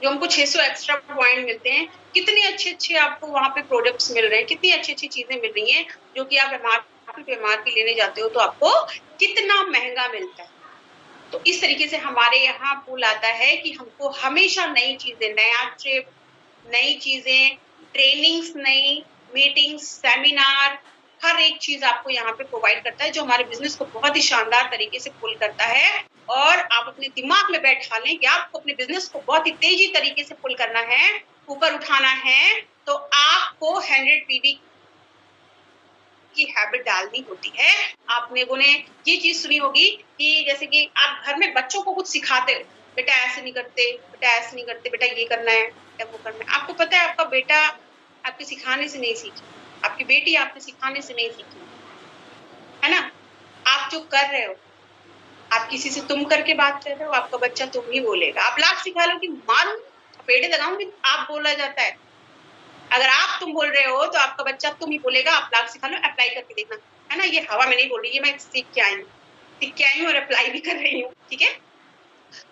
जो हमको 600 एक्स्ट्रा पॉइंट मिलते हैं, कितने अच्छे आपको वहां पे प्रोडक्ट्स मिल रहे हैं, कितनी अच्छी चीजें मिल रही हैं, जो कि आप एमआरपी लेने जाते हो तो आपको कितना महंगा मिलता है। तो इस तरीके से हमारे यहाँ पुल आता है कि हमको हमेशा नई चीजें, नया ट्रिप, नई चीजें, ट्रेनिंग्स, नई मीटिंग्स, सेमिनार, हर एक चीज आपको यहाँ पे प्रोवाइड करता है, जो हमारे बिजनेस को बहुत ही शानदार तरीके से पुल करता है। और आप अपने दिमाग में बैठा लें कि आपको अपने बिजनेस को बहुत ही तेजी तरीके से पुल करना है, ऊपर उठाना है, तो आपको 100 पीवी की हैबिट डालनी होती है। आप लोगों ने ये चीज सुनी होगी कि जैसे कि आप घर में बच्चों को कुछ सिखाते हो, बेटा ऐसे नहीं करते, बेटा ऐसे नहीं करते, बेटा ये करना है, बेटा वो करना है। आपको पता है आपका बेटा आपके सिखाने से नहीं सीखी, आपकी बेटी आपके सिखाने से नहीं सीखी, है ना। आप जो कर रहे हो, आप किसी से तुम करके बात कर रहे हो, आपका बच्चा तुम ही बोलेगा। आप लाख सिखा लो कि मारूं, पेड़े लगाऊंगी, आप बोला जाता है। अगर आप तुम बोल रहे हो तो आपका बच्चा तुम ही बोलेगा। आप लाख सिखा लो, अप्लाई करके देखना, है ना। ये हवा में नहीं बोल रही, ये मैं सीख के आई हूँ और अप्लाई भी कर रही हूँ, ठीक है।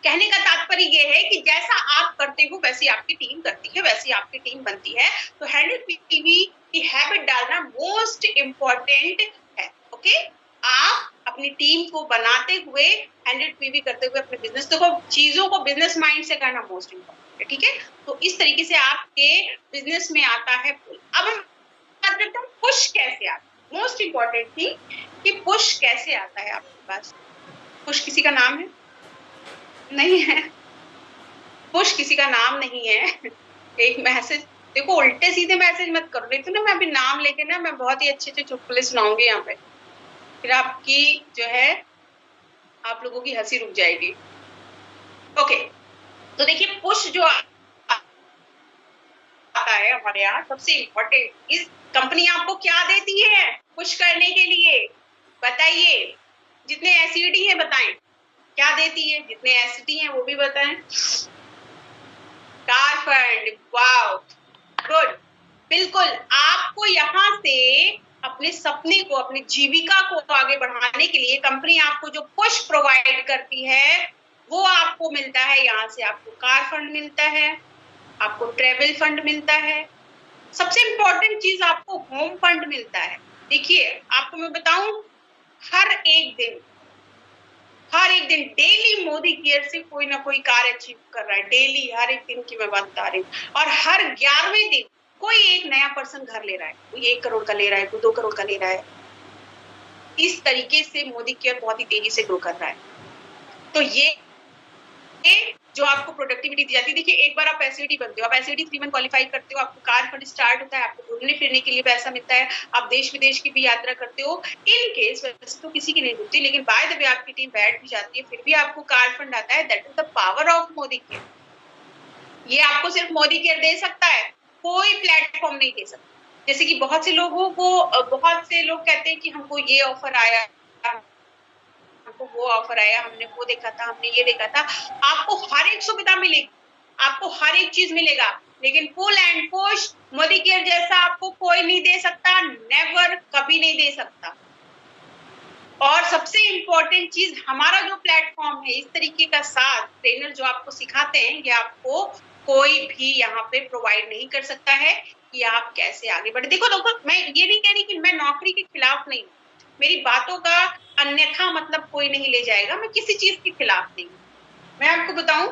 कहने का तात्पर्य ये है कि जैसा आप करते हो वैसी आपकी टीम करती है, वैसी आपकी टीम बनती है। तो 100 पीवी की हैबिट डालना मोस्ट इम्पोर्टेंट है, ओके। आप अपनी टीम को बनाते हुए, 100 पीवी करते हुए अपने बिजनेस को, चीजों को बिजनेस माइंड से करना मोस्ट इम्पोर्टेंट है, ठीक है। तो इस तरीके से आपके बिजनेस में आता है पुल। अब हम बात करते हैं पुश कैसे आता है। मोस्ट इम्पोर्टेंट थी कि पुश कैसे आता है आपके पास। पुश किसी का नाम है? नहीं है। पुश किसी का नाम नहीं है। एक मैसेज, देखो उल्टे सीधे मैसेज मत करो, नहीं तो ना मैं अभी नाम लेके ना मैं बहुत ही अच्छे चुटकुले सुनाऊंगी यहाँ पे। फिर आपकी जो है आप लोगों की हंसी रुक जाएगी। ओके, तो देखिए पुश जो आता है हमारे यहाँ, सबसे इम्पोर्टेंट इस कंपनी आपको क्या देती है पुश करने के लिए, बताइए। जितने एसिडी है बताएं क्या देती है, जितने एसिडी है वो भी बताएं। कार फंड, वाओ गुड, बिल्कुल। आपको यहाँ से अपने सपने को, अपनी जीविका को आगे बढ़ाने के लिए कंपनी आपको जो पुश प्रोवाइड करती है वो आपको मिलता है। यहाँ से आपको कार फंड मिलता है, आपको ट्रेवल फंड मिलता है, सबसे इंपॉर्टेंट चीज आपको होम फंड मिलता है। देखिए आपको मैं बताऊं, हर एक दिन डेली मोदी केयर से कोई ना कोई कार्य अचीव कर रहा है। डेली हर एक दिन की मैं बात बता रही हूँ। और हर 11वें दिन कोई एक नया पर्सन घर ले रहा है, कोई 1 करोड़ का ले रहा है, कोई 2 करोड़ का ले रहा है। इस तरीके से मोदी केयर बहुत ही तेजी से ग्रो कर रहा है। तो ये जो आपको प्रोडक्टिविटी दी जाती है, देखिए एक बार आप एसईडी बनते हो, आप एसईडी 3 में क्वालिफाई करते हो, आपको कार फंड स्टार्ट होता है, आपको घूमने फिरने के लिए पैसा मिलता है, आप देश विदेश की भी यात्रा करते हो। इन केस वैसे तो किसी की नहीं होती, लेकिन बाय द वे आपकी टीम बैठ भी जाती है, फिर भी आपको कार फंड आता है। That is the power of Modi care. ये आपको सिर्फ मोदी केयर दे सकता है, कोई प्लेटफॉर्म नहीं दे सकता। जैसे कि बहुत से लोग कहते हैं कि हमको ये ऑफर आया, हमको वो ऑफर आया, हमने वो देखा था, हमने ये देखा था। आपको हर एक सुविधा मिलेगी, आपको हर एक चीज मिलेगा, लेकिन full and push Modi care जैसा आपको कोई नहीं दे सकता, नेवर, कभी नहीं दे सकता। और सबसे इम्पोर्टेंट चीज, हमारा जो प्लेटफॉर्म है, इस तरीके का साथ ट्रेनर जो आपको सिखाते हैं, ये आपको कोई भी यहाँ पे प्रोवाइड नहीं कर सकता है कि आप कैसे आगे बढ़े। देखो मैं ये नहीं कह रही कि मैं नौकरी के खिलाफ नहीं, मेरी बातों का अन्यथा मतलब कोई नहीं ले जाएगा, मैं किसी चीज के खिलाफ नहीं। मैं आपको बताऊं,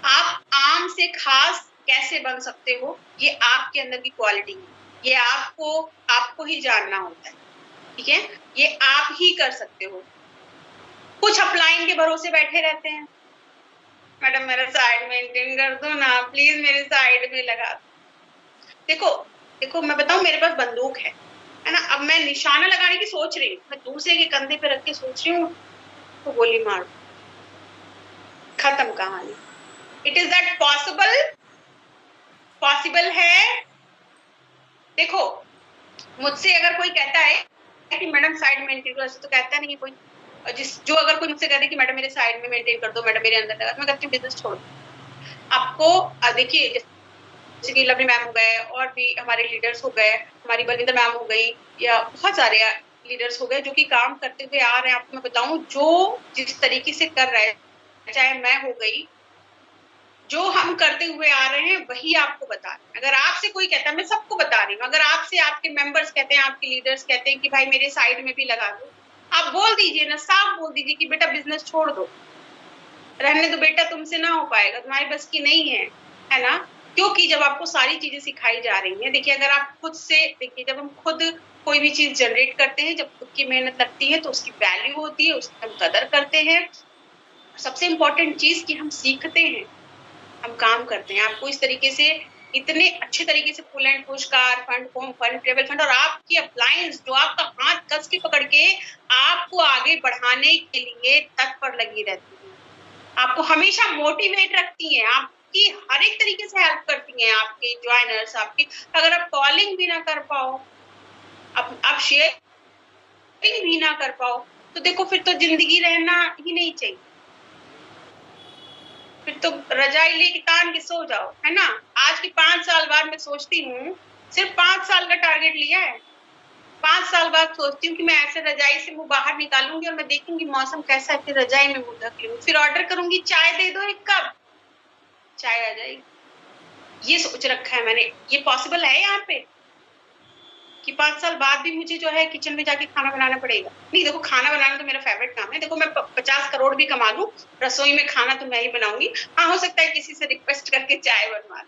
आप आम से खास कैसे बन सकते हो, ये आपके अंदर की क्वालिटी है, ये आपको ही जानना होता है, ठीक है। ये आप ही कर सकते हो। कुछ अपलाइन के भरोसे बैठे रहते हैं, मैडम मेरा साइड मेंटेन कर दो ना प्लीज, मेरे साइड में लगा दो। देखो मैं बताऊं, मेरे पास बंदूक है ना, अब मैं निशाना लगाने की सोच रही हूँ, मैं दूसरे के कंधे पे रख के सोच रही हूँ तो गोली मार, खत्म कहानी। इट इज दैट पॉसिबल है। देखो मुझसे अगर कोई कहता है कि मैडम साइड मेंटेन करो, ऐसे तो कहता नहीं है कोई। और जो अगर कोई मुझसे कहते कि मैडम मेरे साइड में मेंटेन कर दो, मैडम मेरे अंदर लगा, मैं कहती हूँ बिजनेस छोड़ दो। आपको देखिए जैसे कि लवली मैम हो गए, और भी हमारे लीडर्स हो गए, हमारी बलविंदर मैम हो गई, या बहुत सारे लीडर्स हो गए जो कि काम करते हुए आ रहे हैं। आपको मैं बताऊं, जो जिस तरीके से कर रहे हैं, चाहे मैं हो गई, जो हम करते हुए आ रहे हैं वही आपको बता रहे हैं। अगर आपसे कोई कहता है, मैं सबको बता रही हूँ, अगर आपसे आपके मेंबर्स कहते हैं, आपके लीडर्स कहते हैं कि भाई मेरे साइड में भी लगा दो, आप बोल दीजिए ना, साफ बोल दीजिए कि बेटा बिजनेस छोड़ दो, रहने दो बेटा, तुमसे ना हो पाएगा, तुम्हारी बस की नहीं है ना। क्योंकि जब आपको सारी चीजें सिखाई जा रही हैं, देखिए अगर आप खुद से देखिए, जब हम खुद कोई भी चीज जनरेट करते हैं, जब खुद की मेहनत लगती है तो उसकी वैल्यू होती है, उसकी हम कदर करते हैं। सबसे इम्पोर्टेंट चीज कि हम सीखते हैं, हम काम करते हैं। आपको इस तरीके से इतने अच्छे तरीके से full and push, car fund, home fund, travel fund, और आपकी अप्लायंस जो आपका हाथ कस के पकड़ के आपको आगे बढ़ाने के लिए तत्पर लगी रहती है, आपको हमेशा मोटिवेट रखती हैं, आपकी हर एक तरीके से हेल्प करती हैं, आपके ज्वाइनर्स, आपके अगर आप कॉलिंग भी ना कर पाओ, आप शेयरिंग भी ना कर पाओ, तो देखो फिर तो जिंदगी रहना ही नहीं चाहिए, फिर तो रजाई लेके तान के सो जाओ, है ना। आज की 5 साल बाद मैं सोचती हूँ, सिर्फ 5 साल का टारगेट लिया है, 5 साल बाद सोचती हूँ कि मैं ऐसे रजाई से मुंह बाहर निकालूंगी और मैं देखूंगी मौसम कैसा है, फिर रजाई में मुंह ढक लूंगी, फिर ऑर्डर करूंगी चाय दे दो 1 कप, चाय आ जाएगी। ये सोच रखा है मैंने। ये पॉसिबल है यहाँ पे कि 5 साल बाद भी मुझे जो है किचन में जाके खाना बनाना पड़ेगा? नहीं, देखो खाना बनाना तो मेरा फेवरेट काम है। देखो मैं 50 करोड़ भी कमा लूं, रसोई में खाना तो मैं ही बनाऊंगी। हाँ, हो सकता है किसी से रिक्वेस्ट करके चाय बनवा लूं,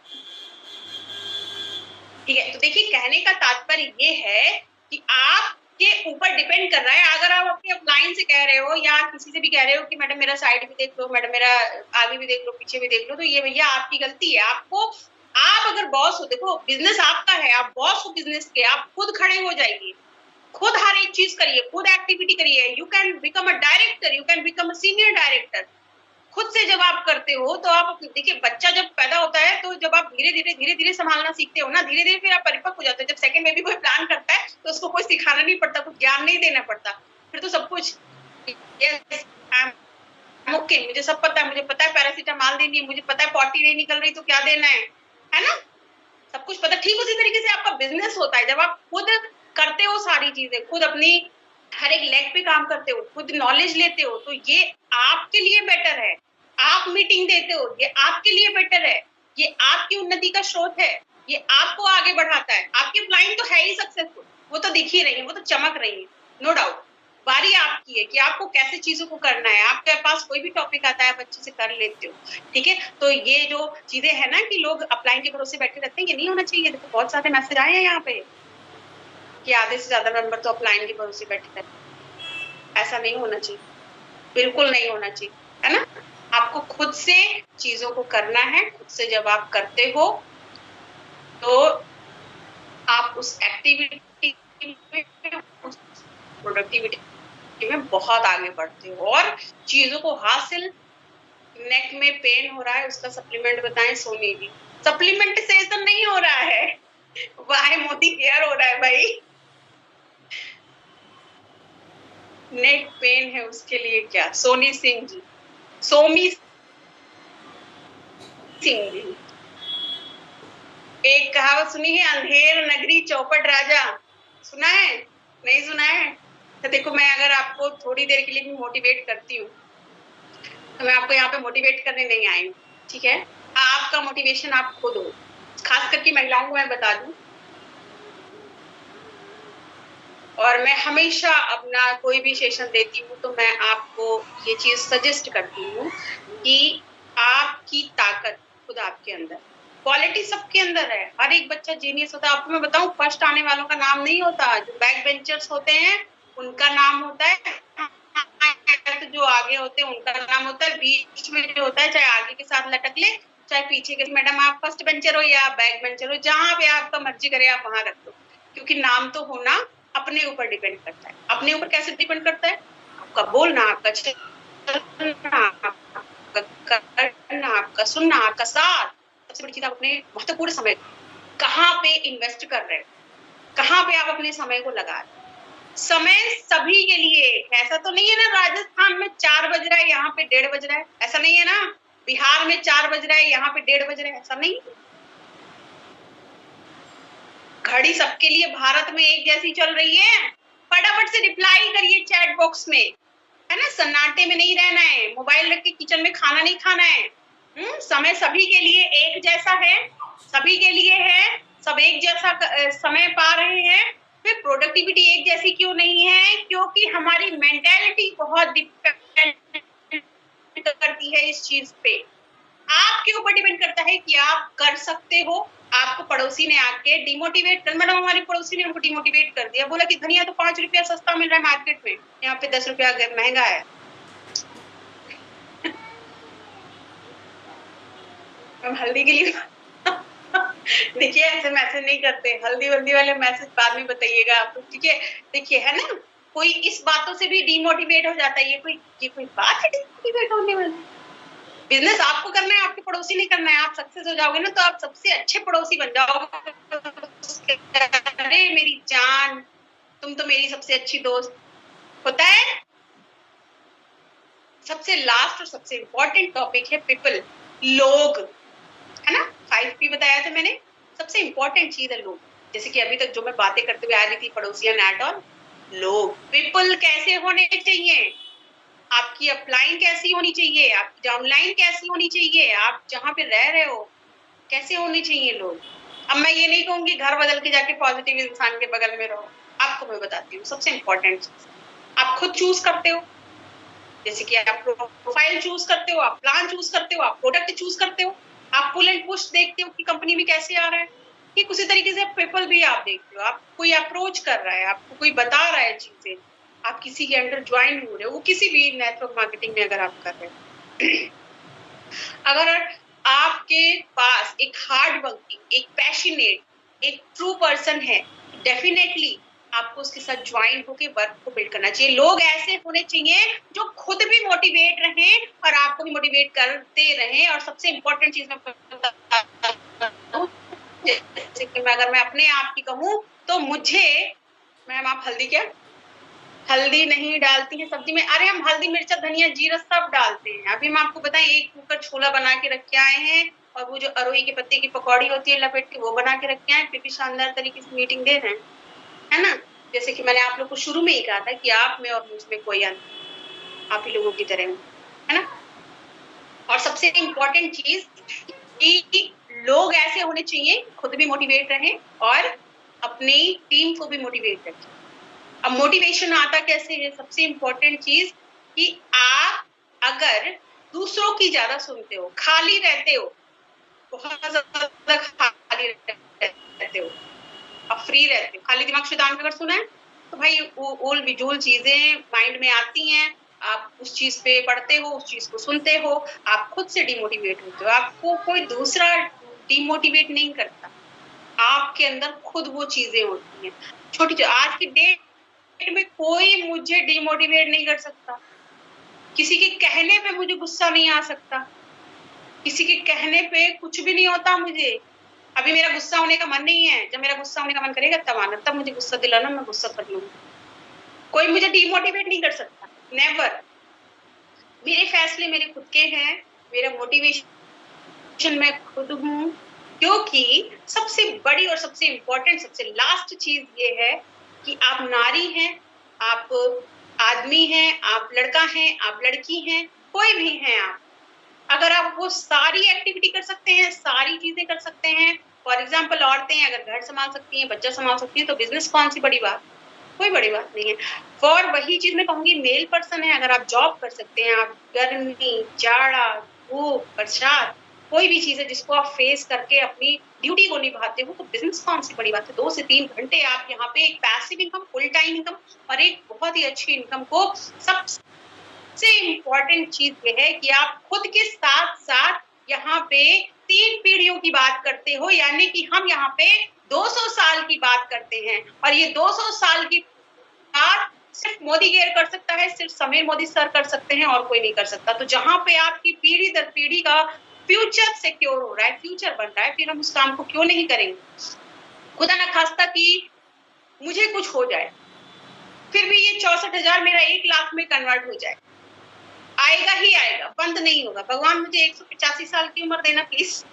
ठीक है। तो देखिए कहने का तात्पर्य ये है कि आपके ऊपर डिपेंड कर रहा है। अगर आप अपने अपलाइन से कह रहे हो या किसी से भी कह रहे हो कि मैडम मेरा साइड भी देख लो, मैडम मेरा आगे भी देख लो, पीछे भी देख लो, तो ये भैया आपकी गलती है। आप अगर बॉस हो, देखो बिजनेस आपका है, आप बॉस हो बिजनेस के, आप खुद खड़े हो जाइए, खुद हर एक चीज करिए, खुद एक्टिविटी करिए। You can become a director, you can become a senior director. खुद से जब आप करते हो तो आप देखिए, बच्चा जब पैदा होता है तो जब आप धीरे धीरे संभालना सीखते हो ना, धीरे धीरे फिर आप परिपक्व हो जाते हो। जब सेकंड बेबी कोई प्लान करता है तो उसको कोई सिखाना नहीं पड़ता, कुछ ज्ञान नहीं देना पड़ता, फिर तो सब कुछ yes, ओके मुझे सब पता है, मुझे पता है पैरासीटामोल देनी है, मुझे पता है पॉटी नहीं निकल रही तो क्या देना है ना, सब कुछ पता। ठीक उसी तरीके से आपका बिजनेस होता है, जब आप खुद करते हो सारी चीजें, खुद अपनी हर एक लेग पे काम करते हो, खुद नॉलेज लेते हो, तो ये आपके लिए बेटर है। आप मीटिंग देते हो, ये आपके लिए बेटर है, ये आपकी उन्नति का स्रोत है, ये आपको आगे बढ़ाता है। आपकी क्लाइंट तो है ही सक्सेसफुल, वो तो दिख ही रही है, वो तो चमक रही है, नो डाउट। बारी आपकी है कि आपको कैसे चीजों को करना है। आपके पास कोई भी टॉपिक आता है, आप अच्छे से कर लेते हो, ठीक है। तो ये जो चीजें है ना कि लोग अपलाइन के भरोसे बैठे रहते हैं, ये नहीं होना चाहिए। देखो बहुत सारे मैसेज आए हैं यहाँ पे कि आधे से ज्यादा मेंबर तो अपलाइन के भरोसे बैठे रहते हैं। ऐसा नहीं होना चाहिए, बिल्कुल नहीं होना चाहिए, है ना। आपको खुद से चीजों को करना है। खुद से जब आप करते हो तो आप उस एक्टिविटी में, उस प्रोडक्टिविटी में बहुत आगे बढ़ते हो और चीजों को हासिल। नेक में पेन हो रहा है, उसका सप्लीमेंट बताएं सोनी जी। सप्लीमेंटेशन नहीं हो रहा है, वाई मोदी केयर हो रहा है भाई। नेक पेन है उसके लिए क्या, सोनी सिंह जी, सोमी सिंह जी। एक कहावत सुनी है, अंधेर नगरी चौपट राजा, सुना है? नहीं सुना है? तो देखो, मैं अगर आपको थोड़ी देर के लिए भी मोटिवेट करती हूँ तो मैं आपको यहाँ पे मोटिवेट करने नहीं आई हूँ, ठीक है। आपका मोटिवेशन आप खुद हो। खास करके महिलाओं को मैं बता दूं, और मैं हमेशा अपना कोई भी सेशन देती हूँ तो मैं आपको ये चीज सजेस्ट करती हूँ कि आपकी ताकत खुद आपके अंदर, क्वालिटी सबके अंदर है। हर एक बच्चा जीनियस होता है। आपको मैं बताऊं, फर्स्ट आने वालों का नाम नहीं होता, जो बैक बेंचर्स होते हैं उनका नाम होता है, जो आगे होते हैं उनका नाम होता है, बीच में जो होता है चाहे आगे के साथ लटक ले चाहे पीछे के। मैडम आप फर्स्ट बेंचर हो या बैक बेंचर हो, जहां पे आपका मर्जी करे आप वहां रख दो, क्योंकि नाम तो होना अपने ऊपर डिपेंड करता है। अपने ऊपर कैसे डिपेंड करता है? आपका बोलना, आपका चलना, आपका करना, आपका सुनना, आपका साथ। सबसे बड़ी चीज, आप अपने महत्वपूर्ण समय कहाँ पे इन्वेस्ट कर रहे हैं, कहाँ पे आप अपने समय को लगा रहे हैं। समय सभी के लिए, ऐसा तो नहीं है ना राजस्थान में 4 बज रहा है यहाँ पे 1:30 बज रहा है, ऐसा नहीं है ना। बिहार में 4 बज रहा है यहाँ पे 1:30 बज रहा है, ऐसा नहीं। घड़ी सबके लिए भारत में एक जैसी चल रही है। फटाफट से रिप्लाई करिए चैट बॉक्स में, है ना। सन्नाटे में नहीं रहना है, मोबाइल रख के किचन में खाना नहीं खाना है। समय सभी के लिए एक जैसा है, सभी के लिए है, सब एक जैसा समय पा रहे हैं। फिर प्रोडक्टिविटी एक जैसी क्यों नहीं है? क्योंकि हमारी मेंटालिटी बहुत डिपेंड करती है इस चीज पे। आपके ऊपर डिपेंड करता है कि आप कर सकते हो। आपको पड़ोसी ने आके डिमोटिवेट कर, मैडम हमारी पड़ोसी ने हमको डिमोटिवेट कर दिया, बोला कि धनिया तो 5 रुपया सस्ता मिल रहा है मार्केट में, यहाँ पे 10 रुपया महंगा है। हम हल्दी के लिए देखिए ऐसे मैसेज नहीं करते, हल्दी वल्दी वाले मैसेज बाद में बताइएगा आपको, ठीक है। देखिए है ना, कोई इस बातों से भी डिमोटिवेट हो जाता है। ये कोई बात है डिमोटिवेट होने वाली? बिजनेस आपको करना है, आपके पड़ोसी नहीं करना है। आप सक्सेस हो जाओगे ना तो आप सबसे अच्छे पड़ोसी बन जाओगे। अरे मेरी जान, तुम तो मेरी सबसे अच्छी दोस्त होता है। सबसे लास्ट और सबसे इंपॉर्टेंट टॉपिक है पीपल, लोग, है ना। 5P बताया था मैंने, सबसे इंपॉर्टेंट चीज है लोग। जैसे कि अभी तक जो मैं बातें करते हुए आ रही थी, पड़ोसियां नैट और लोग, पीपल कैसे होने चाहिए, आपकी अपलाइन कैसी होनी चाहिए, आपकी डाउनलाइन कैसी होनी चाहिए, आप जहां पे रह रहे हो कैसे होने चाहिए लोग। अब मैं ये नहीं कहूंगी घर बदल के जाके पॉजिटिव इंसान के बगल में रहो। आपको मैं बताती हूँ सबसे इंपॉर्टेंट चीज, आप खुद चूज करते हो। जैसे कि आप प्रोफाइल चूज करते हो, आप प्लान चूज करते हो, आप प्रोडक्ट चूज करते हो, आप पुल एंड पुश देखते हो कि कंपनी में कैसे आ रहा है। ठीक उसी तरीके से पीपल भी आप देखते हो, आप कोई अप्रोच कर रहा है, आपको कोई बता रहा है चीजें, आप किसी के अंडर ज्वाइन हो रहे हो, वो किसी भी नेटवर्क मार्केटिंग में अगर आप कर रहे हो। अगर आपके पास एक हार्ड वर्किंग, एक पैशनेट, एक ट्रू पर्सन है, डेफिनेटली आपको उसके साथ ज्वाइन होके वर्क को बिल्ड करना चाहिए। लोग ऐसे होने चाहिए जो खुद भी मोटिवेट रहें और आपको भी मोटिवेट करते रहें। और सबसे इम्पोर्टेंट चीज मैं जैसे कि अगर मैं अपने आप की कहूँ तो मुझे, मैम आप हल्दी क्या हल्दी नहीं डालती है सब्जी में? अरे हम हल्दी मिर्चा धनिया जीरा सब डालते हैं। अभी मैं आपको बताएं, एक कुकर छोला बना के रख के आए हैं और वो जो अरोई के पत्ते की पकौड़ी होती है लपेट के, वो बना के रख के आए, फिर भी शानदार तरीके से मीटिंग दे रहे हैं, है ना। जैसे कि मैंने आप लोग को शुरू में ही कहा था कि आप में और मुझ में कोई अंतर, आप ही लोगों की तरह हूँ, है ना। और सबसे इम्पोर्टेंट चीज कि लोग ऐसे होने चाहिए खुद भी मोटिवेट रहें और अपनी टीम को भी मोटिवेट रखें। अब मोटिवेशन आता कैसे है? सबसे इम्पोर्टेंट चीज कि आप अगर दूसरों की ज्यादा सुनते हो, खाली रहते हो, बहुत ज्यादा खाली रहते हो, आप फ्री रहते हो, खाली दिमाग शैतान का, अगर सुना है तो भाई उल बिजूल चीजें माइंड में आती हैं, आप उस चीज पे पढ़ते हो, उस चीज को सुनते हो, आप खुद से डिमोटिवेट होते हो। आपको कोई दूसरा डिमोटिवेट नहीं करता, आपके अंदर खुद वो चीजें होती हैं छोटी। आज की डेट में कोई मुझे डिमोटिवेट नहीं कर सकता, किसी के कहने पे मुझे गुस्सा नहीं आ सकता, किसी के कहने पे कुछ भी नहीं होता मुझे। अभी मेरा गुस्सा होने का मन नहीं है, जब मेरा गुस्सा होने का मन करेगा तब आना, तब मुझे गुस्सा दिलाना, मैं गुस्सा कर लूंगी। कोई मुझे डिमोटिवेट नहीं कर सकता, नेवर। मेरे फैसले मेरे खुद के हैं, मेरा मोटिवेशन मैं खुद हूँ। क्योंकि सबसे बड़ी और सबसे इम्पोर्टेंट, सबसे लास्ट चीज ये है कि आप नारी हैं, आप आदमी हैं, आप लड़का हैं, आप लड़की हैं, कोई भी हैं आप, अगर आप वो सारी एक्टिविटी कर सकते हैं, सारी चीजें कर सकते हैं, फॉर एग्जाम्पल औरतें अगर घर संभाल सकती हैं, बच्चा संभाल सकती है, तो बिजनेस कौन सी बड़ी बात? कोई बड़ी बात नहीं है। और वही चीज मैं कहूंगी, मेल पर्सन है, अगर आप जॉब कर सकते हैं, आप गर्मी जाड़ा धूप बरसात कोई भी चीज है जिसको आप फेस करके अपनी ड्यूटी को निभाते हो, तो बिजनेस कौन सी बड़ी बात है? 2 से 3 घंटे आप यहाँ पे एक passive income, full time income और एक बहुत ही अच्छी इनकम को, सबसे इम्पोर्टेंट चीज ये है कि आप खुद के साथ साथ यहाँ पे 3 पीढ़ियों की बात करते हो, यानी कि हम यहाँ पे 200 साल की बात करते हैं। और ये 200 साल की बात सिर्फ मोदी केयर कर सकता है, सिर्फ समीर मोदी सर कर सकते हैं, और कोई नहीं कर सकता। तो जहां पे आपकी पीढ़ी दर पीढ़ी का फ्यूचर सिक्योर हो रहा है, फ्यूचर बन रहा है, फिर हम उस काम को क्यों नहीं करेंगे? खुदा ना खास्ता कि मुझे कुछ हो जाए, फिर भी ये 64,000 मेरा 1 लाख में कन्वर्ट हो जाए, आएगा ही आएगा, बंद नहीं होगा। भगवान मुझे 185 साल की उम्र देना प्लीज।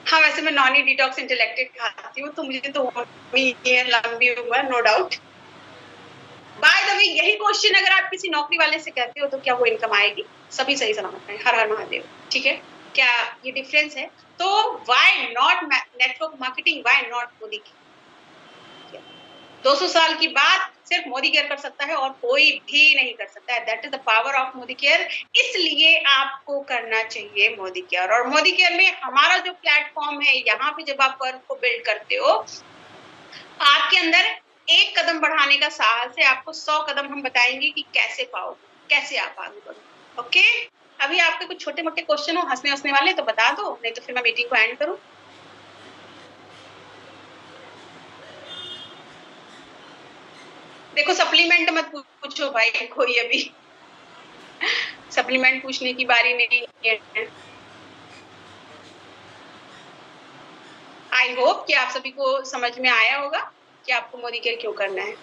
हाँ, वैसे मैं नॉन डिटॉक्स इंटेलेक्टेड खाती हूँ, तो मुझे तो लंबी उम्र, no doubt. By the way, यही क्वेश्चन अगर आप किसी नौकरी वाले से कहते हो तो क्या वो इनकम आएगी? सभी सही सलामत है, हर हर महादेव, ठीक है। क्या ये डिफरेंस है? तो why not network marketing, why not Modi? 200 साल की बात सिर्फ मोदी केयर कर सकता है और कोई भी नहीं कर सकता है। That is the power of Modi care. इसलिए आपको करना चाहिए मोदी केयर। और मोदी केयर में हमारा जो प्लेटफॉर्म है, यहाँ पे जब आप वर्क को बिल्ड करते हो, आपके अंदर एक कदम बढ़ाने का साहस है, आपको 100 कदम हम बताएंगे कि कैसे पाओ, कैसे आप आगे बढ़ो। ओके, अभी आपके कुछ छोटे मोटे क्वेश्चन हो हंसने हंसने वाले तो बता दो, नहीं तो फिर मैं मीटिंग को एंड करूं। देखो, सप्लीमेंट मत पूछो भाई कोई, अभी सप्लीमेंट पूछने की बारी नहीं है। आई होप कि आप सभी को समझ में आया होगा कि आपको मोदी केयर क्यों करना है।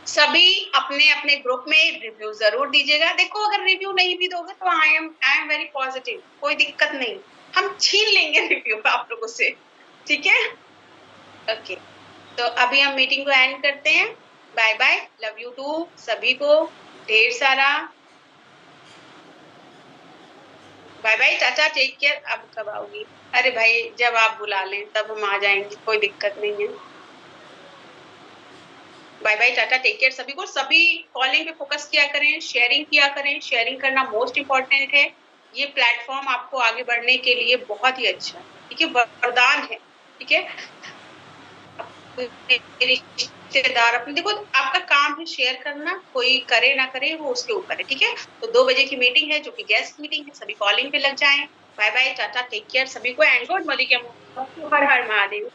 सभी अपने अपने ग्रुप में रिव्यू जरूर दीजिएगा। देखो, अगर रिव्यू नहीं भी दोगे तो आई एम वेरी पॉजिटिव, कोई दिक्कत नहीं, हम छीन लेंगे रिव्यू आप लोगों से, ठीक है। ओके, तो अभी हम मीटिंग को एंड करते हैं। Bye bye, love you too सभी को ढेर सारा। Bye bye, tata, take care. अब कब आओगी? अरे भाई, जब आप बुला लें तब हम आ जाएंगे, कोई दिक्कत नहीं है। Bye bye, tata, take care सभी को। सभी कॉलिंग पे फोकस किया करें, शेयरिंग किया करें, शेयरिंग करना मोस्ट इम्पोर्टेंट है। ये प्लेटफॉर्म आपको आगे बढ़ने के लिए बहुत ही अच्छा है, ठीक है, वरदान है, ठीक है। रिश्तेदार अपने, देखो आपका काम है शेयर करना, कोई करे ना करे वो उसके ऊपर है, ठीक है। तो 2 बजे की मीटिंग है जो कि गेस्ट मीटिंग है, सभी कॉलिंग पे लग जाएं। Bye bye, tata, take care सभी को, and good morning, Har Har Mahadev.